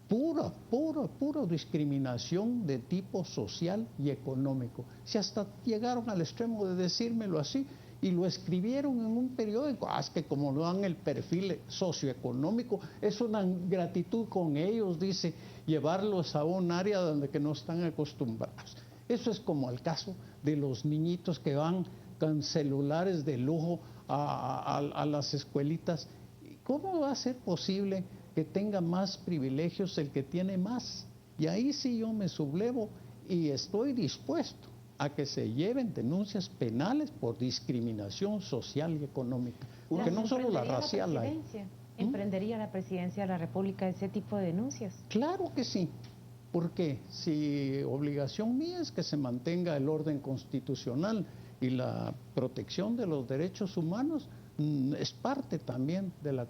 Pura discriminación de tipo social y económico. Si hasta llegaron al extremo de decírmelo así y lo escribieron en un periódico, es que como no dan el perfil socioeconómico, es una gratitud con ellos, dice, llevarlos a un área donde que no están acostumbrados. Eso es como el caso de los niñitos que van con celulares de lujo a las escuelitas. ¿Cómo va a ser posible que tenga más privilegios el que tiene más? Y ahí sí yo me sublevo y estoy dispuesto a que se lleven denuncias penales por discriminación social y económica. Porque no solo la racial hay. ¿Emprendería la presidencia de la República ese tipo de denuncias? Claro que sí. Porque si obligación mía es que se mantenga el orden constitucional y la protección de los derechos humanos, es parte también de la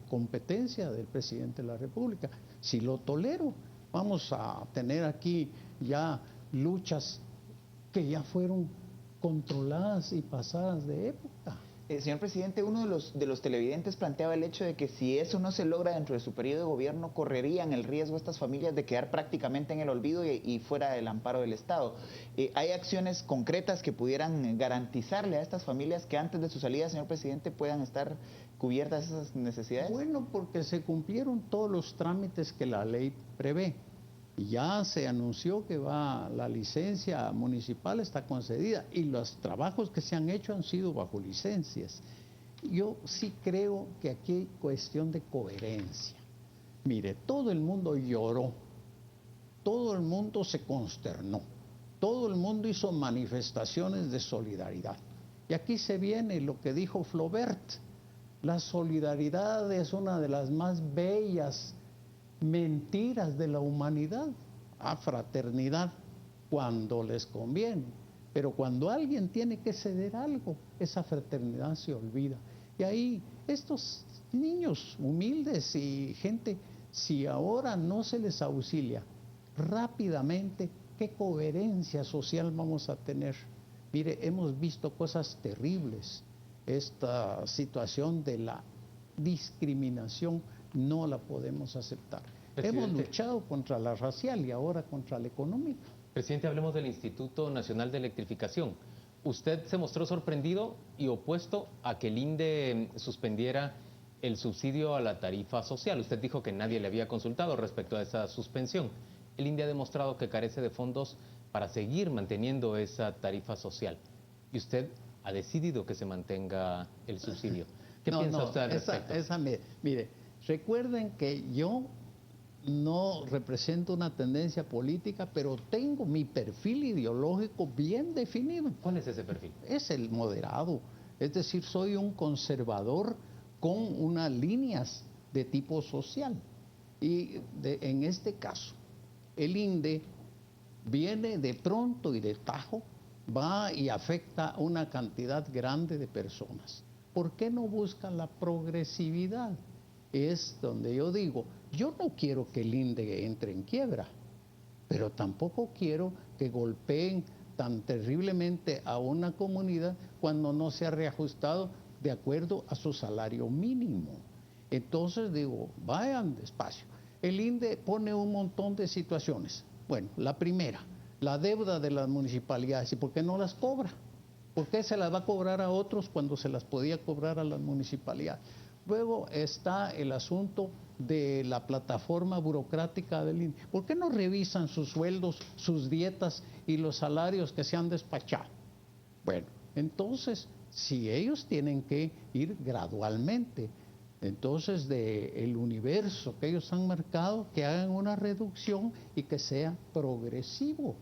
competencia del presidente de la República. Si lo tolero, vamos a tener aquí ya luchas que ya fueron controladas y pasadas de época. Señor presidente, uno de los televidentes planteaba el hecho de que si eso no se logra dentro de su periodo de gobierno, correrían el riesgo estas familias de quedar prácticamente en el olvido y fuera del amparo del Estado. ¿Hay acciones concretas que pudieran garantizarle a estas familias que antes de su salida, señor presidente, puedan estar cubiertas esas necesidades? Bueno, porque se cumplieron todos los trámites que la ley prevé. Ya se anunció que la licencia municipal está concedida y los trabajos que se han hecho han sido bajo licencias. Yo sí creo que aquí hay cuestión de coherencia. Mire, todo el mundo lloró, todo el mundo se consternó, todo el mundo hizo manifestaciones de solidaridad. Y aquí se viene lo que dijo Flaubert: la solidaridad es una de las más bellas mentiras de la humanidad. Fraternidad cuando les conviene, pero cuando alguien tiene que ceder algo, esa fraternidad se olvida. Y ahí estos niños humildes y gente, si ahora no se les auxilia rápidamente, ¿qué coherencia social vamos a tener? Mire, hemos visto cosas terribles. Esta situación de la discriminación no la podemos aceptar. Hemos luchado contra la racial y ahora contra la económica. Presidente, hablemos del Instituto Nacional de Electrificación. Usted se mostró sorprendido y opuesto a que el INDE suspendiera el subsidio a la tarifa social. Usted dijo que nadie le había consultado respecto a esa suspensión. El INDE ha demostrado que carece de fondos para seguir manteniendo esa tarifa social. Y usted ha decidido que se mantenga el subsidio. ¿Qué piensa usted al respecto? Mire, recuerden que yo no represento una tendencia política, pero tengo mi perfil ideológico bien definido. ¿Cuál es ese perfil? Es el moderado. Es decir, soy un conservador con unas líneas de tipo social. Y en este caso, el INDE viene de pronto y de tajo, va y afecta a una cantidad grande de personas. ¿Por qué no buscan la progresividad? Es donde yo digo, yo no quiero que el INDE entre en quiebra, pero tampoco quiero que golpeen tan terriblemente a una comunidad cuando no se ha reajustado de acuerdo a su salario mínimo. Entonces digo, vayan despacio. El INDE pone un montón de situaciones. Bueno, la primera, la deuda de las municipalidades. ¿Y por qué no las cobra? ¿Por qué se las va a cobrar a otros cuando se las podía cobrar a las municipalidades? Luego está el asunto de la plataforma burocrática del INDE. ¿Por qué no revisan sus sueldos, sus dietas y los salarios que se han despachado? Bueno, entonces, si ellos tienen que ir gradualmente, entonces del universo que ellos han marcado, que hagan una reducción y que sea progresivo.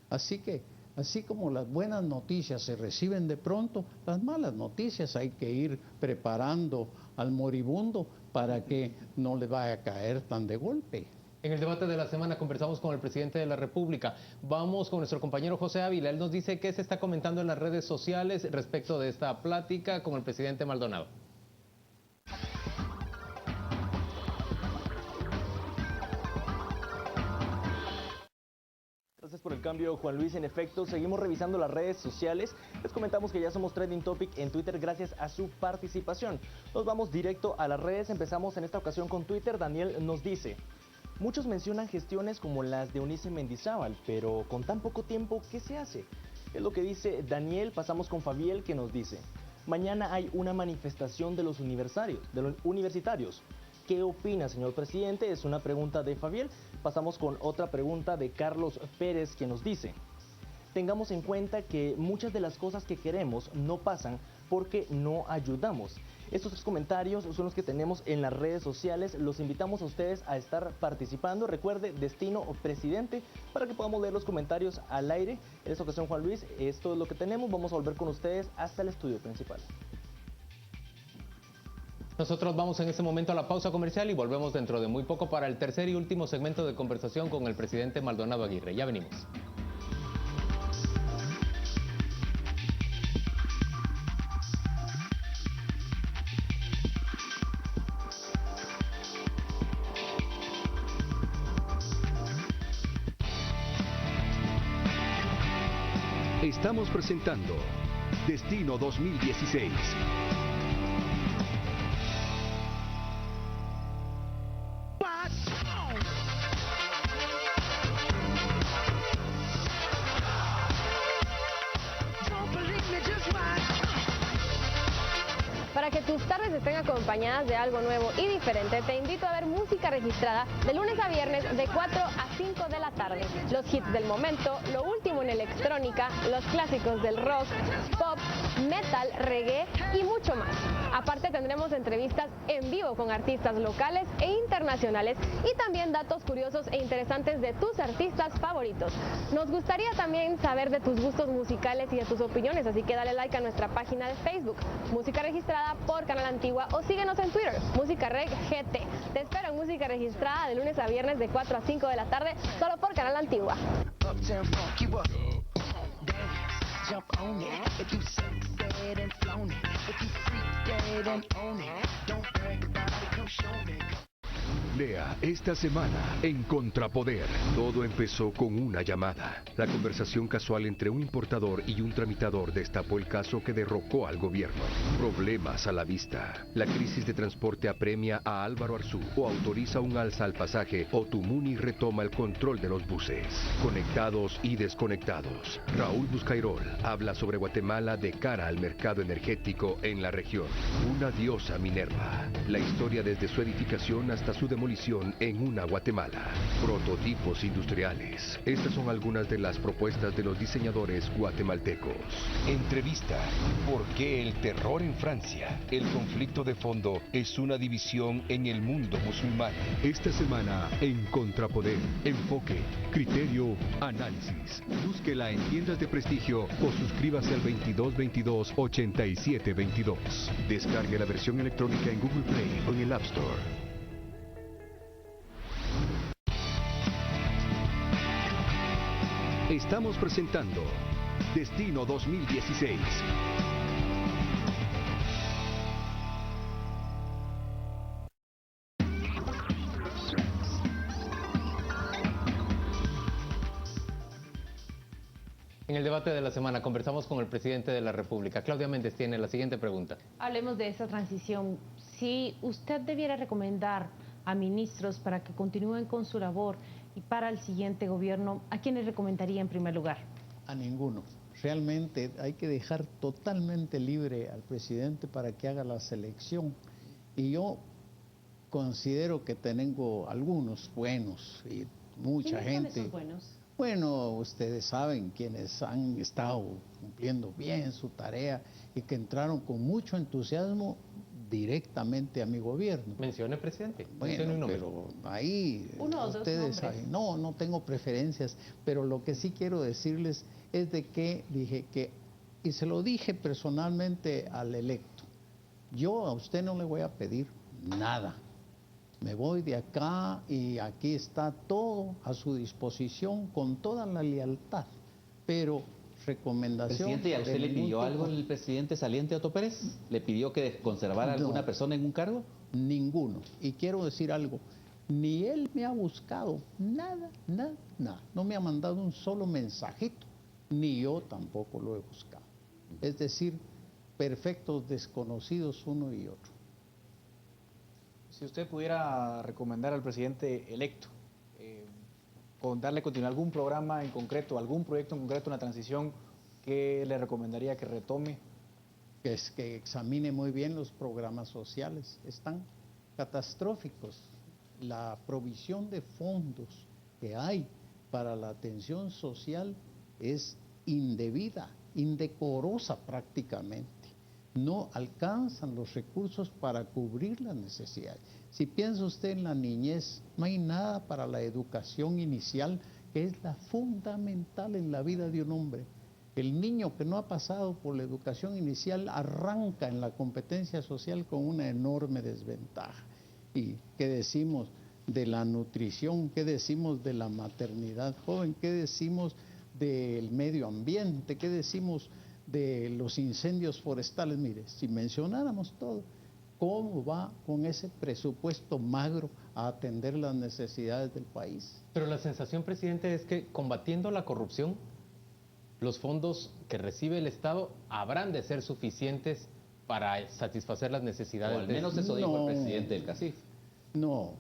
Así que, así como las buenas noticias se reciben de pronto, las malas noticias hay que ir preparando al moribundo para que no le vaya a caer tan de golpe. En el debate de la semana conversamos con el presidente de la República. Vamos con nuestro compañero José Ávila. Él nos dice qué se está comentando en las redes sociales respecto de esta plática con el presidente Maldonado. Gracias por el cambio, Juan Luis. En efecto, seguimos revisando las redes sociales. Les comentamos que ya somos trending topic en Twitter gracias a su participación. Nos vamos directo a las redes. Empezamos en esta ocasión con Twitter. Daniel nos dice: muchos mencionan gestiones como las de Eunice Mendizábal, pero con tan poco tiempo, ¿qué se hace? Es lo que dice Daniel. Pasamos con Fabiel, que nos dice: mañana hay una manifestación de los universitarios. ¿Qué opina, señor presidente? Es una pregunta de Fabiel. Pasamos con otra pregunta de Carlos Pérez, que nos dice: tengamos en cuenta que muchas de las cosas que queremos no pasan porque no ayudamos. Estos tres comentarios son los que tenemos en las redes sociales. Los invitamos a ustedes a estar participando. Recuerde, Destino Presidente, para que podamos leer los comentarios al aire. En esta ocasión, Juan Luis, esto es lo que tenemos. Vamos a volver con ustedes hasta el estudio principal. Nosotros vamos en este momento a la pausa comercial y volvemos dentro de muy poco para el tercer y último segmento de conversación con el presidente Maldonado Aguirre. Ya venimos. Estamos presentando Destino 2016. que tus tardes estén acompañadas de algo nuevo y diferente, te invito a ver Música Registrada de lunes a viernes de 4 a 5 de la tarde. Los hits del momento, lo último en electrónica, los clásicos del rock, pop, metal, reggae y mucho más. Aparte tendremos entrevistas en vivo con artistas locales e internacionales y también datos curiosos e interesantes de tus artistas favoritos. Nos gustaría también saber de tus gustos musicales y de tus opiniones, así que dale like a nuestra página de Facebook, Música Registrada por Canal Antigua, o síguenos en Twitter, Música Reg GT. Te espero en Música Registrada de lunes a viernes de 4 a 5 de la tarde, solo por Canal Antigua. Jump on it if you said and flown it. If you freak dead and own it. Don't brag about it, come show me. Lea esta semana en Contrapoder. Todo empezó con una llamada. La conversación casual entre un importador y un tramitador destapó el caso que derrocó al gobierno. Problemas a la vista. La crisis de transporte apremia a Álvaro Arzú o autoriza un alza al pasaje, o Tumuni retoma el control de los buses. Conectados y desconectados. Raúl Buscairol habla sobre Guatemala de cara al mercado energético en la región. Una diosa Minerva. La historia desde su edificación hasta su demolición en una Guatemala. Prototipos industriales. Estas son algunas de las propuestas de los diseñadores guatemaltecos. Entrevista. ¿Por qué el terror en Francia? El conflicto de fondo es una división en el mundo musulmán. Esta semana en Contrapoder. Enfoque, criterio, análisis. Búsquela en tiendas de prestigio o suscríbase al 2222-8722. Descargue la versión electrónica en Google Play o en el App Store. Estamos presentando Destino 2016. En el debate de la semana conversamos con el presidente de la República. Claudia Méndez tiene la siguiente pregunta. Hablemos de esa transición. Si usted debiera recomendar a ministros para que continúen con su labor y para el siguiente gobierno, ¿a quiénes recomendaría en primer lugar? A ninguno. Realmente hay que dejar totalmente libre al presidente para que haga la selección. Y yo considero que tengo algunos buenos y mucha gente. ¿Quiénes son buenos? Bueno, ustedes saben quienes han estado cumpliendo bien su tarea y que entraron con mucho entusiasmo directamente a mi gobierno. Mencione, presidente. Bueno, un nombre. pero ahí uno o dos ustedes nombres. saben. No tengo preferencias, pero lo que sí quiero decirles es de que dije que, y se lo dije personalmente al electo, yo a usted no le voy a pedir nada. Me voy de acá y aquí está todo a su disposición con toda la lealtad, pero recomendación... Presidente, ¿y a usted le pidió algo el presidente saliente Otto Pérez? ¿Le pidió que conservara alguna persona en un cargo? Ninguno. Y quiero decir algo, ni él me ha buscado nada. No me ha mandado un solo mensajito, ni yo tampoco lo he buscado. Es decir, perfectos desconocidos uno y otro. Si usted pudiera recomendar al presidente electo, darle continuidad a algún programa en concreto, algún proyecto en concreto, una transición, ¿qué le recomendaría que retome? Es que examine muy bien los programas sociales, están catastróficos. La provisión de fondos que hay para la atención social es indebida, indecorosa prácticamente. No alcanzan los recursos para cubrir las necesidades. Si piensa usted en la niñez, no hay nada para la educación inicial, que es la fundamental en la vida de un hombre. El niño que no ha pasado por la educación inicial arranca en la competencia social con una enorme desventaja. ¿Y qué decimos de la nutrición? ¿Qué decimos de la maternidad joven? ¿Qué decimos del medio ambiente? ¿Qué decimos de los incendios forestales? Mire, si mencionáramos todo, ¿cómo va con ese presupuesto magro a atender las necesidades del país? Pero la sensación, presidente, es que combatiendo la corrupción, los fondos que recibe el Estado habrán de ser suficientes para satisfacer las necesidades. O al menos eso dijo el presidente del CACIF. No,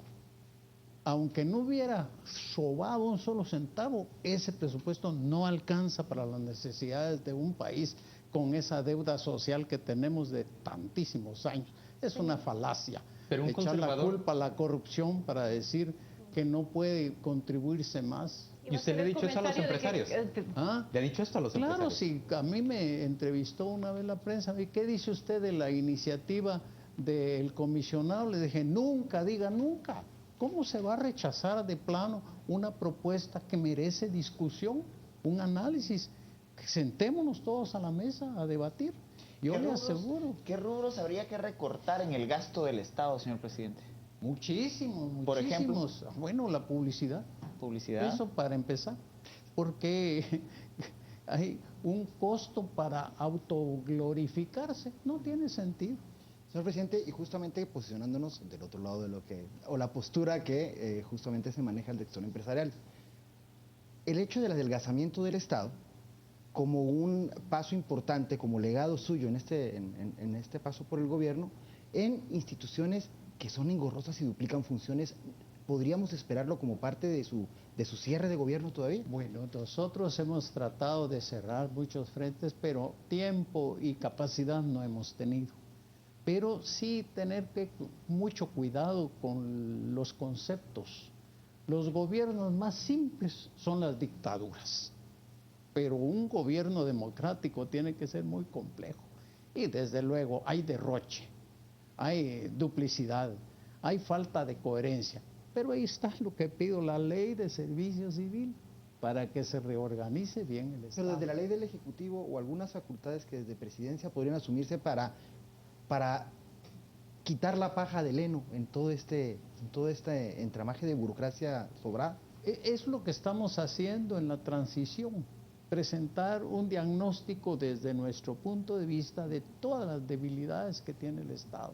aunque no hubiera sobado un solo centavo, ese presupuesto no alcanza para las necesidades de un país con esa deuda social que tenemos de tantísimos años. Es una falacia. Pero un echar la conservador... culpa a la corrupción para decir que no puede contribuirse más. ¿Y usted le ha dicho eso a los empresarios? ¿Ah? ¿Le ha dicho esto a los Claro, empresarios? sí. A mí me entrevistó una vez la prensa. ¿Y qué dice usted de la iniciativa del comisionado? Le dije, nunca, diga nunca. ¿Cómo se va a rechazar de plano una propuesta que merece discusión, un análisis? Que sentémonos todos a la mesa a debatir. Yo le aseguro. ¿Qué rubros habría que recortar en el gasto del Estado, señor presidente? Muchísimos. Por ejemplo. Bueno, la publicidad. Publicidad. Eso para empezar. Porque hay un costo para autoglorificarse. No tiene sentido. Señor presidente, y justamente posicionándonos del otro lado de lo que, o la postura que justamente se maneja el sector empresarial, el hecho del adelgazamiento del Estado como un paso importante, como legado suyo en este paso por el gobierno, en instituciones que son engorrosas y duplican funciones, ¿podríamos esperarlo como parte de su cierre de gobierno todavía? Bueno, nosotros hemos tratado de cerrar muchos frentes, pero tiempo y capacidad no hemos tenido. Pero sí tener mucho cuidado con los conceptos. Los gobiernos más simples son las dictaduras, pero un gobierno democrático tiene que ser muy complejo. Y desde luego hay derroche, hay duplicidad, hay falta de coherencia. Pero ahí está lo que pido, la ley de servicio civil, para que se reorganice bien el Estado. Pero desde la ley del Ejecutivo o algunas facultades que desde Presidencia podrían asumirse para quitar la paja del heno en todo este entramaje de burocracia sobrada. Es lo que estamos haciendo en la transición, presentar un diagnóstico desde nuestro punto de vista de todas las debilidades que tiene el Estado.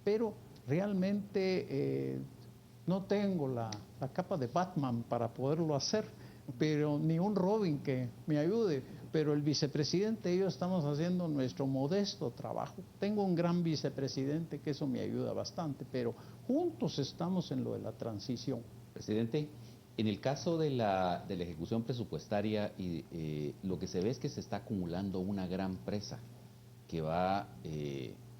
Pero realmente no tengo la capa de Batman para poderlo hacer, pero ni un Robin que me ayude. Pero el vicepresidente y yo estamos haciendo nuestro modesto trabajo. Tengo un gran vicepresidente que eso me ayuda bastante, pero juntos estamos en lo de la transición. Presidente, en el caso de la ejecución presupuestaria, lo que se ve es que se está acumulando una gran presa que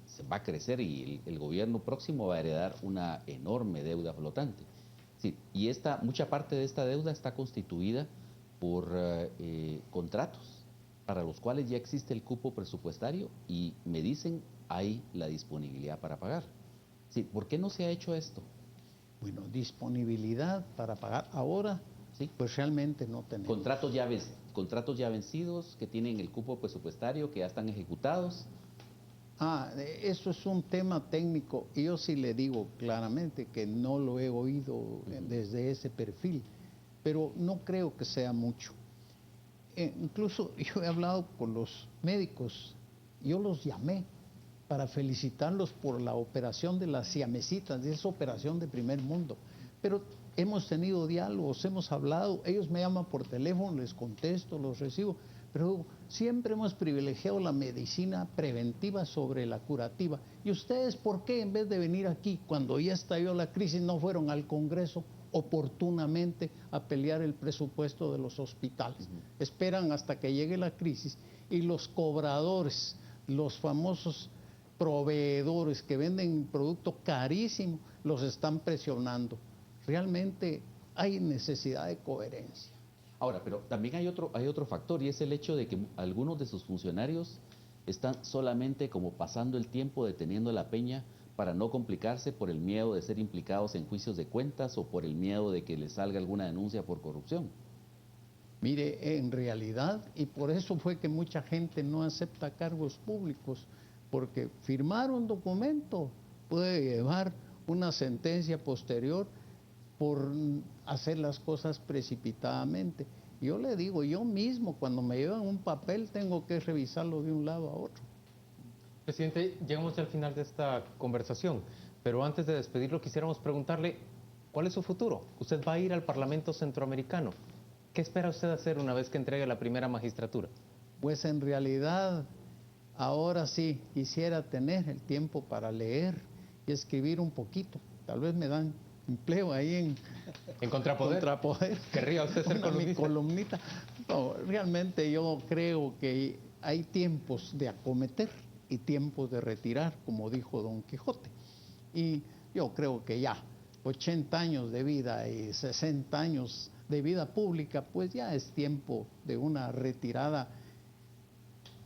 se va a crecer y el gobierno próximo va a heredar una enorme deuda flotante. Sí, y mucha parte de esta deuda está constituida por contratos para los cuales ya existe el cupo presupuestario y me dicen hay la disponibilidad para pagar. Sí, ¿por qué no se ha hecho esto? Bueno, disponibilidad para pagar ahora, sí, pues realmente no tenemos. Contratos ya vencidos que tienen el cupo presupuestario, que ya están ejecutados. Eso es un tema técnico y yo sí le digo claramente que no lo he oído desde ese perfil, pero no creo que sea mucho. Incluso yo he hablado con los médicos, yo los llamé para felicitarlos por la operación de las siamesitas, de esa operación de primer mundo, pero hemos tenido diálogos, hemos hablado, ellos me llaman por teléfono, les contesto, los recibo, pero siempre hemos privilegiado la medicina preventiva sobre la curativa. ¿Y ustedes por qué en vez de venir aquí cuando ya estalló la crisis no fueron al Congreso oportunamente a pelear el presupuesto de los hospitales? Esperan hasta que llegue la crisis y los cobradores, los famosos proveedores que venden productos carísimos, los están presionando. Realmente hay necesidad de coherencia. Ahora, pero también hay otro factor y es el hecho de que algunos de sus funcionarios están solamente como pasando el tiempo deteniendo la peña para no complicarse por el miedo de ser implicados en juicios de cuentas o por el miedo de que les salga alguna denuncia por corrupción. Mire, en realidad, y por eso fue que mucha gente no acepta cargos públicos, porque firmar un documento puede llevar una sentencia posterior por hacer las cosas precipitadamente. Yo le digo, yo mismo cuando me llevan un papel tengo que revisarlo de un lado a otro. Presidente, llegamos al final de esta conversación, pero antes de despedirlo quisiéramos preguntarle, ¿cuál es su futuro? Usted va a ir al Parlamento Centroamericano. ¿Qué espera usted hacer una vez que entregue la primera magistratura? Pues en realidad, ahora sí quisiera tener el tiempo para leer y escribir un poquito. Tal vez me dan empleo ahí en Contrapoder. ¿Querría usted ser columnista? Columnista. No, realmente yo creo que hay tiempos de acometer y tiempos de retirar, como dijo Don Quijote. Y yo creo que ya 80 años de vida y 60 años de vida pública, pues ya es tiempo de una retirada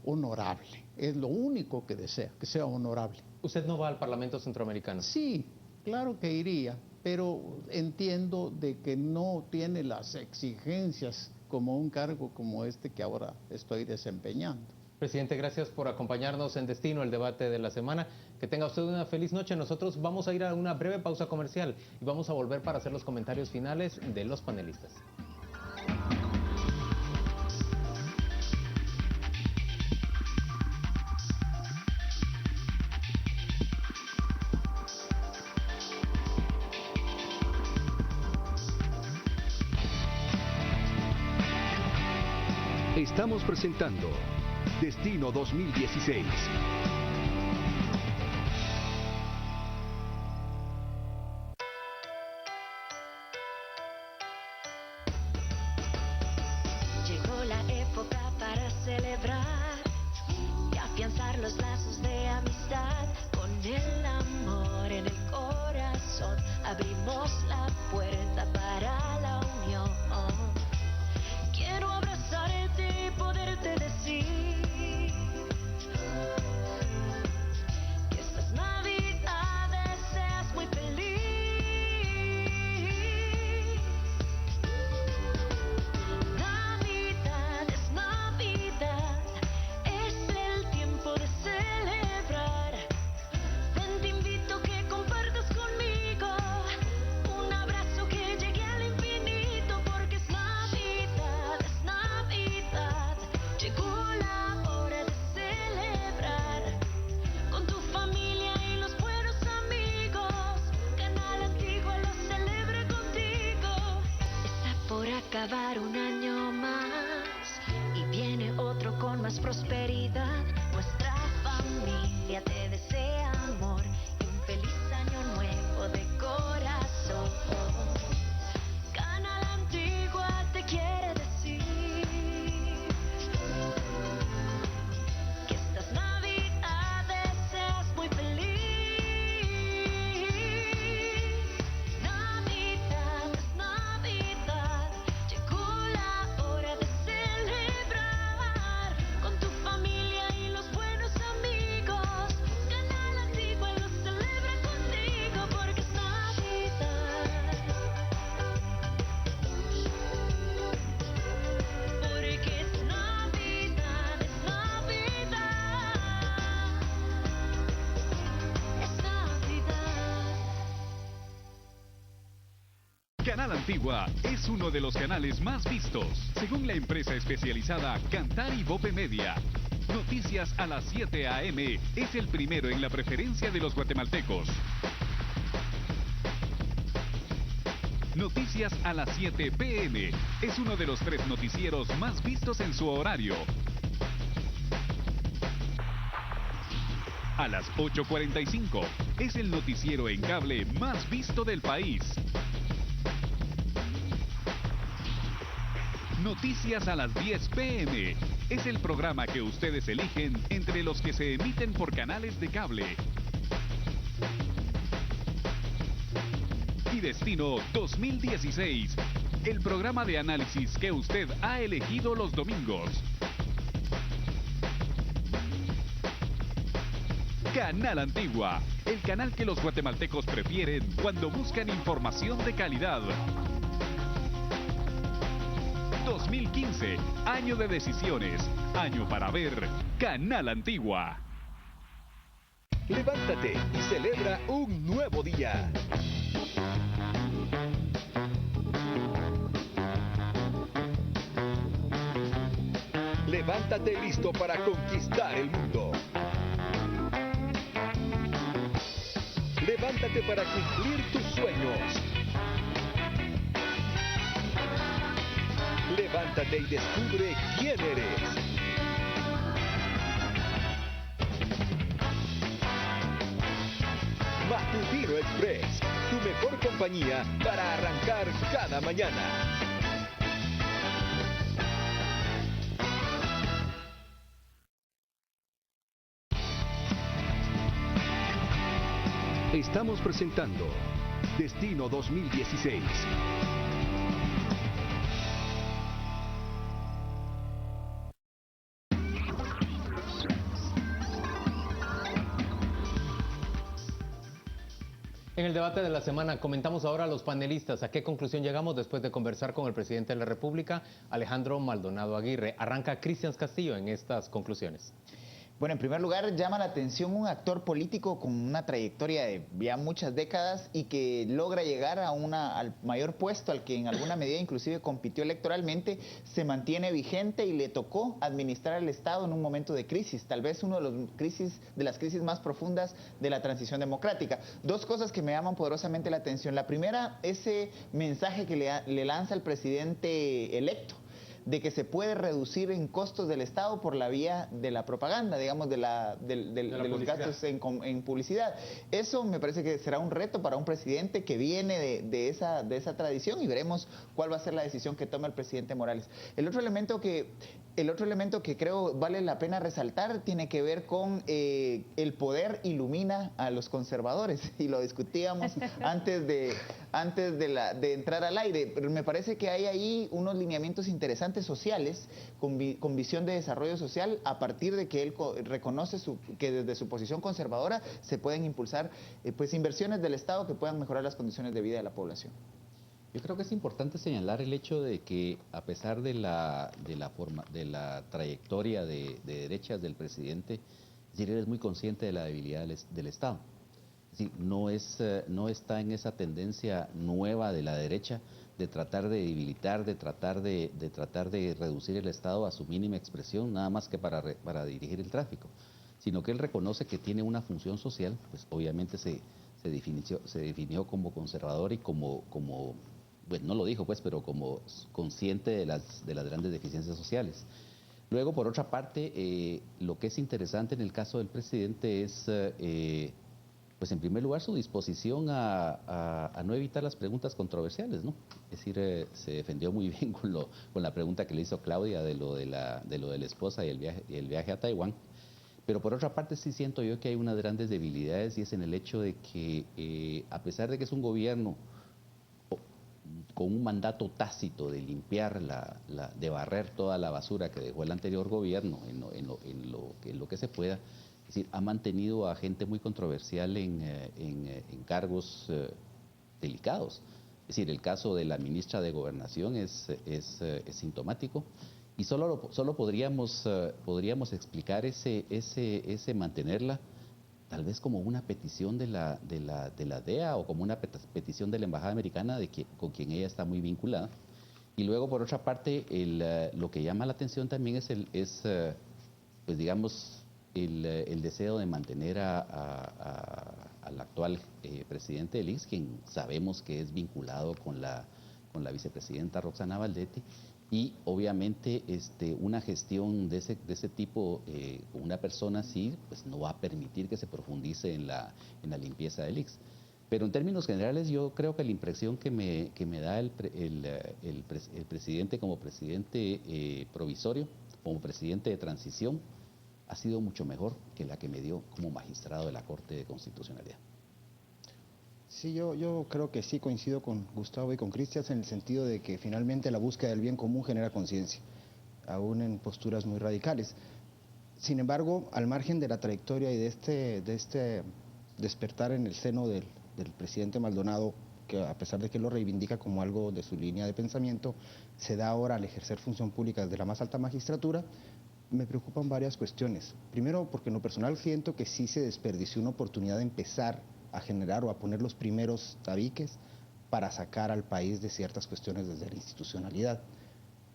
honorable. Es lo único que desea, que sea honorable. ¿Usted no va al Parlamento Centroamericano? Sí, claro que iría, pero entiendo de que no tiene las exigencias como un cargo como este que ahora estoy desempeñando. Presidente, gracias por acompañarnos en Destino, el debate de la semana. Que tenga usted una feliz noche. Nosotros vamos a ir a una breve pausa comercial y vamos a volver para hacer los comentarios finales de los panelistas. Estamos presentando Destino 2016. Llegó la época para celebrar y afianzar los lazos de amistad. Con el amor en el corazón abrimos la puerta para la unión. Quiero abrazarte y poderte decir que estas navidades seas muy feliz. Navidad es Navidad, es el tiempo de celebrar. Ven, te invito a que compartas conmigo un abrazo que llegue al infinito, porque es Navidad, es Navidad. Llegó la hora de celebrar con tu familia y los buenos amigos. Canal Antigua lo celebra contigo. Está por acabar un año más y viene otro con más prosperidad. Nuestra familia te desea amor y un feliz año nuevo de corazón. Canal Antigua te quiere decir que estas navidades seas muy feliz. Navidad es Navidad, llegó la hora de celebrar con tu familia y los buenos amigos. Canal Antigua lo celebra contigo, porque es Navidad. Porque es Navidad, es Navidad. Es Navidad. Canal Antigua es uno de los canales más vistos, según la empresa especializada Cantar y Bope Media. Noticias a las 7 a.m. es el primero en la preferencia de los guatemaltecos. Noticias a las 7 p.m. es uno de los 3 noticieros más vistos en su horario. A las 8:45 es el noticiero en cable más visto del país. Noticias a las 10 p.m. es el programa que ustedes eligen entre los que se emiten por canales de cable. Y Destino 2016, el programa de análisis que usted ha elegido los domingos. Canal Antigua, el canal que los guatemaltecos prefieren cuando buscan información de calidad. 2015, año de decisiones, año para ver Canal Antigua. Levántate y celebra un nuevo día. Levántate listo para conquistar el mundo. Levántate para cumplir tus sueños. Levántate y descubre quién eres. Matutino Express, tu mejor compañía. compañía para arrancar cada mañana. Estamos presentando Destino 2016. En el debate de la semana comentamos ahora a los panelistas a qué conclusión llegamos después de conversar con el presidente de la República, Alejandro Maldonado Aguirre. Arranca Cristian Castillo en estas conclusiones. Bueno, en primer lugar, llama la atención un actor político con una trayectoria de ya muchas décadas y que logra llegar a al mayor puesto al que en alguna medida inclusive compitió electoralmente, se mantiene vigente y le tocó administrar el Estado en un momento de crisis, tal vez uno de las crisis más profundas de la transición democrática. Dos cosas que me llaman poderosamente la atención. La primera, ese mensaje que le lanza el presidente electo, de que se puede reducir en costos del Estado por la vía de la propaganda, digamos, de los gastos en publicidad. Eso me parece que será un reto para un presidente que viene de esa tradición y veremos cuál va a ser la decisión que toma el presidente Morales. El otro elemento que creo vale la pena resaltar tiene que ver con el poder ilumina a los conservadores, y lo discutíamos antes de entrar al aire. Pero me parece que hay ahí unos lineamientos interesantes sociales con visión de desarrollo social, a partir de que él reconoce que desde su posición conservadora se pueden impulsar pues inversiones del Estado que puedan mejorar las condiciones de vida de la población. Yo creo que es importante señalar el hecho de que, a pesar de la trayectoria de derechas del presidente, es decir, él es muy consciente de la debilidad del Estado. Es decir, no está en esa tendencia nueva de la derecha de tratar de debilitar, de tratar de reducir el Estado a su mínima expresión, nada más que para dirigir el tráfico, sino que él reconoce que tiene una función social, pues obviamente se definió como conservador y como bueno, no lo dijo pues, pero como consciente de las grandes deficiencias sociales. Luego, por otra parte, lo que es interesante en el caso del presidente es, pues en primer lugar, su disposición a no evitar las preguntas controversiales, ¿no? Es decir, se defendió muy bien con la pregunta que le hizo Claudia de lo de la esposa y el viaje a Taiwán. Pero por otra parte sí siento yo que hay unas grandes debilidades, y es en el hecho de que a pesar de que es un gobierno con un mandato tácito de limpiar, de barrer toda la basura que dejó el anterior gobierno en lo que se pueda, es decir, ha mantenido a gente muy controversial en cargos delicados. Es decir, el caso de la ministra de Gobernación es sintomático, y solo podríamos explicar ese mantenerla tal vez como una petición de la DEA o como una petición de la Embajada Americana con quien ella está muy vinculada. Y luego, por otra parte, lo que llama la atención también es pues digamos, el deseo de mantener al actual presidente del ICS, quien sabemos que es vinculado con la vicepresidenta Roxana Valdetti. Y obviamente una gestión de ese tipo con una persona así, pues no va a permitir que se profundice en la limpieza del ICS. Pero en términos generales yo creo que la impresión que me da el presidente como presidente provisorio, como presidente de transición, ha sido mucho mejor que la que me dio como magistrado de la Corte de Constitucionalidad. Sí, yo creo que sí coincido con Gustavo y con Cristian en el sentido de que finalmente la búsqueda del bien común genera conciencia, aún en posturas muy radicales. Sin embargo, al margen de la trayectoria y de este despertar en el seno del presidente Maldonado, que a pesar de que lo reivindica como algo de su línea de pensamiento, se da ahora al ejercer función pública desde la más alta magistratura, me preocupan varias cuestiones. Primero, porque en lo personal siento que sí se desperdició una oportunidad de empezar a generar o a poner los primeros tabiques para sacar al país de ciertas cuestiones desde la institucionalidad.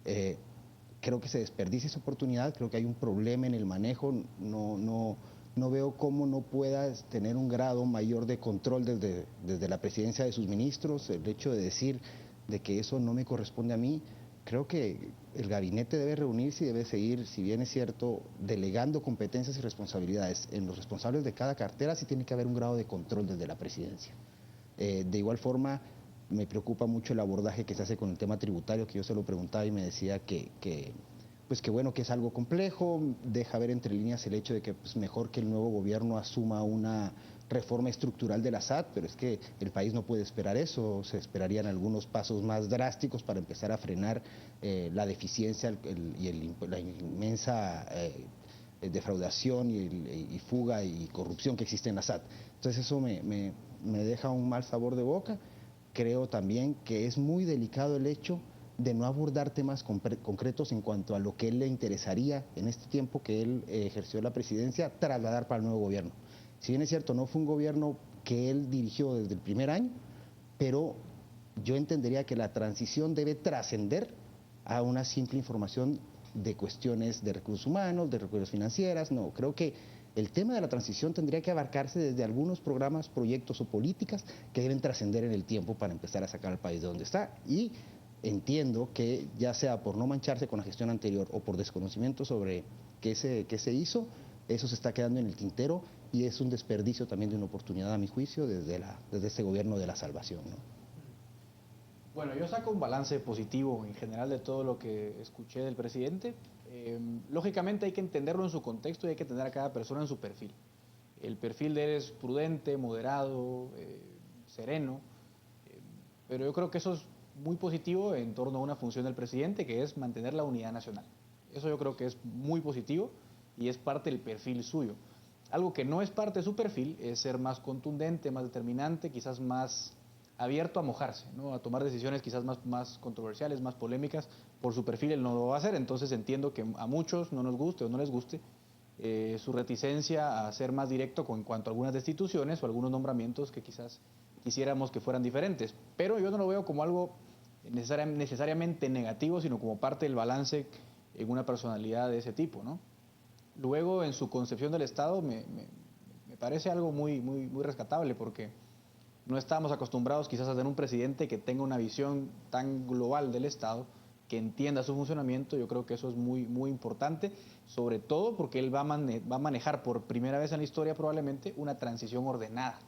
Creo que se desperdicia esa oportunidad, creo que hay un problema en el manejo, no veo cómo no puedas tener un grado mayor de control desde la presidencia de sus ministros, el hecho de decir de que eso no me corresponde a mí. Creo que el gabinete debe reunirse y debe seguir, si bien es cierto, delegando competencias y responsabilidades en los responsables de cada cartera, sí tiene que haber un grado de control desde la presidencia. De igual forma, me preocupa mucho el abordaje que se hace con el tema tributario, que yo se lo preguntaba y me decía pues que bueno, que es algo complejo, deja ver entre líneas el hecho de que pues mejor que el nuevo gobierno asuma una reforma estructural de la SAT, pero es que el país no puede esperar eso, se esperarían algunos pasos más drásticos para empezar a frenar la deficiencia la inmensa defraudación y fuga y corrupción que existe en la SAT. Entonces eso me deja un mal sabor de boca. Creo también que es muy delicado el hecho de no abordar temas concretos en cuanto a lo que él le interesaría en este tiempo que él ejerció la presidencia trasladar para el nuevo gobierno. Si bien es cierto, no fue un gobierno que él dirigió desde el primer año, pero yo entendería que la transición debe trascender a una simple información de cuestiones de recursos humanos, de recursos financieras. No, creo que el tema de la transición tendría que abarcarse desde algunos programas, proyectos o políticas que deben trascender en el tiempo para empezar a sacar al país de donde está. Y entiendo que ya sea por no mancharse con la gestión anterior o por desconocimiento sobre qué se hizo, eso se está quedando en el tintero y es un desperdicio también de una oportunidad, a mi juicio, desde este gobierno de la salvación, ¿no? Bueno, yo saco un balance positivo en general de todo lo que escuché del presidente. Lógicamente hay que entenderlo en su contexto y hay que tener a cada persona en su perfil. El perfil de él es prudente, moderado, sereno, pero yo creo que eso es muy positivo en torno a una función del presidente, que es mantener la unidad nacional. Eso yo creo que es muy positivo y es parte del perfil suyo. Algo que no es parte de su perfil es ser más contundente, más determinante, quizás más abierto a mojarse, ¿no? A tomar decisiones quizás más controversiales, más polémicas. Por su perfil él no lo va a hacer, entonces entiendo que a muchos no nos guste o no les guste su reticencia a ser más directo en cuanto a algunas destituciones o algunos nombramientos que quizás quisiéramos que fueran diferentes. Pero yo no lo veo como algo necesariamente negativo, sino como parte del balance en una personalidad de ese tipo, ¿no? Luego, en su concepción del Estado, me parece algo muy rescatable, porque no estábamos acostumbrados quizás a tener un presidente que tenga una visión tan global del Estado, que entienda su funcionamiento. Yo creo que eso es muy importante, sobre todo porque él va a manejar por primera vez en la historia probablemente una transición ordenada.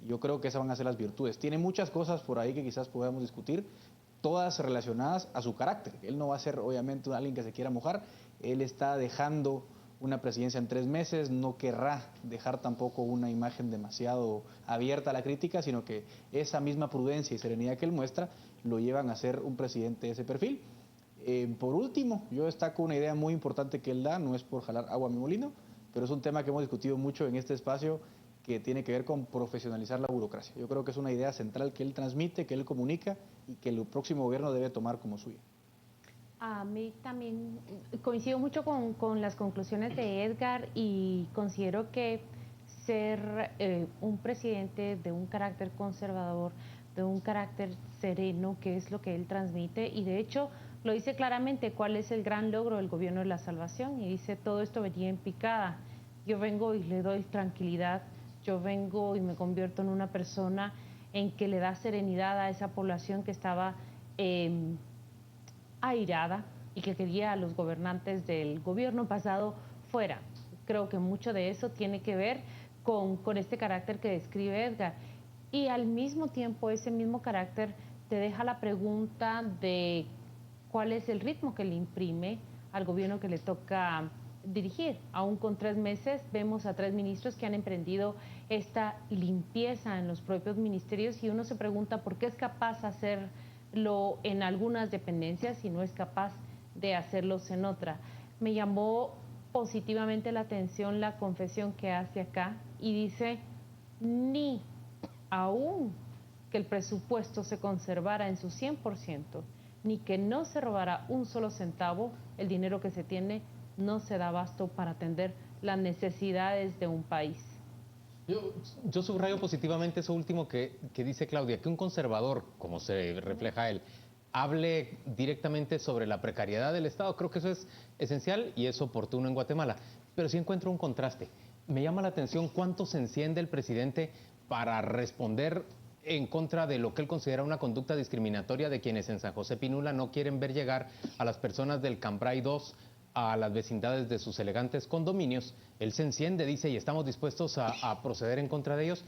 Yo creo que esas van a ser las virtudes. Tiene muchas cosas por ahí que quizás podamos discutir, todas relacionadas a su carácter. Él no va a ser obviamente alguien que se quiera mojar, él está dejando una presidencia en 3 meses, no querrá dejar tampoco una imagen demasiado abierta a la crítica, sino que esa misma prudencia y serenidad que él muestra lo llevan a ser un presidente de ese perfil. Por último, yo destaco una idea muy importante que él da, no es por jalar agua a mi molino, pero es un tema que hemos discutido mucho en este espacio, que tiene que ver con profesionalizar la burocracia. Yo creo que es una idea central que él transmite, que él comunica y que el próximo gobierno debe tomar como suya. A mí también coincido mucho con las conclusiones de Edgar y considero que ser un presidente de un carácter conservador, de un carácter sereno, que es lo que él transmite, y de hecho lo dice claramente cuál es el gran logro del gobierno de la salvación, y dice: todo esto venía en picada, yo vengo y le doy tranquilidad, yo vengo y me convierto en una persona en que le da serenidad a esa población que estaba airada y que quería a los gobernantes del gobierno pasado fuera. Creo que mucho de eso tiene que ver con este carácter que describe Edgar. Y al mismo tiempo, ese mismo carácter te deja la pregunta de cuál es el ritmo que le imprime al gobierno que le toca dirigir. Aún con 3 meses vemos a 3 ministros que han emprendido esta limpieza en los propios ministerios, y uno se pregunta por qué es capaz de hacerlo en algunas dependencias y no es capaz de hacerlos en otra. Me llamó positivamente la atención la confesión que hace acá y dice: ni aún que el presupuesto se conservara en su 100%, ni que no se robara un solo centavo, el dinero que se tiene no se da abasto para atender las necesidades de un país. Yo subrayo positivamente eso último que dice Claudia, que un conservador, como se refleja él, hable directamente sobre la precariedad del Estado. Creo que eso es esencial y es oportuno en Guatemala. Pero sí encuentro un contraste. Me llama la atención cuánto se enciende el presidente para responder en contra de lo que él considera una conducta discriminatoria de quienes en San José Pinula no quieren ver llegar a las personas del Cambrai 2 a las vecindades de sus elegantes condominios. Él se enciende, dice, y estamos dispuestos a proceder en contra de ellos,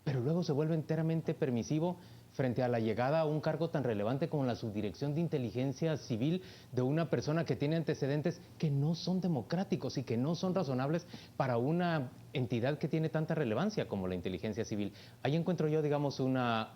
pero luego se vuelve enteramente permisivo frente a la llegada a un cargo tan relevante como la subdirección de inteligencia civil de una persona que tiene antecedentes que no son democráticos y que no son razonables para una entidad que tiene tanta relevancia como la inteligencia civil. Ahí encuentro yo, digamos, una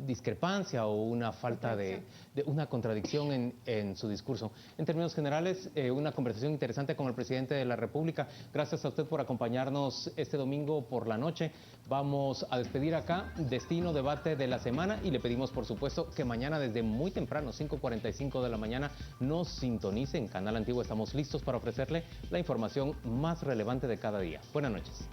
discrepancia o una falta de una contradicción en su discurso. En términos generales, una conversación interesante con el presidente de la República. Gracias a usted por acompañarnos este domingo por la noche. Vamos a despedir acá Destino Debate de la Semana y le pedimos, por supuesto, que mañana desde muy temprano, 5:45 de la mañana, nos sintonice en Canal Antiguo. Estamos listos para ofrecerle la información más relevante de cada día. Buenas noches.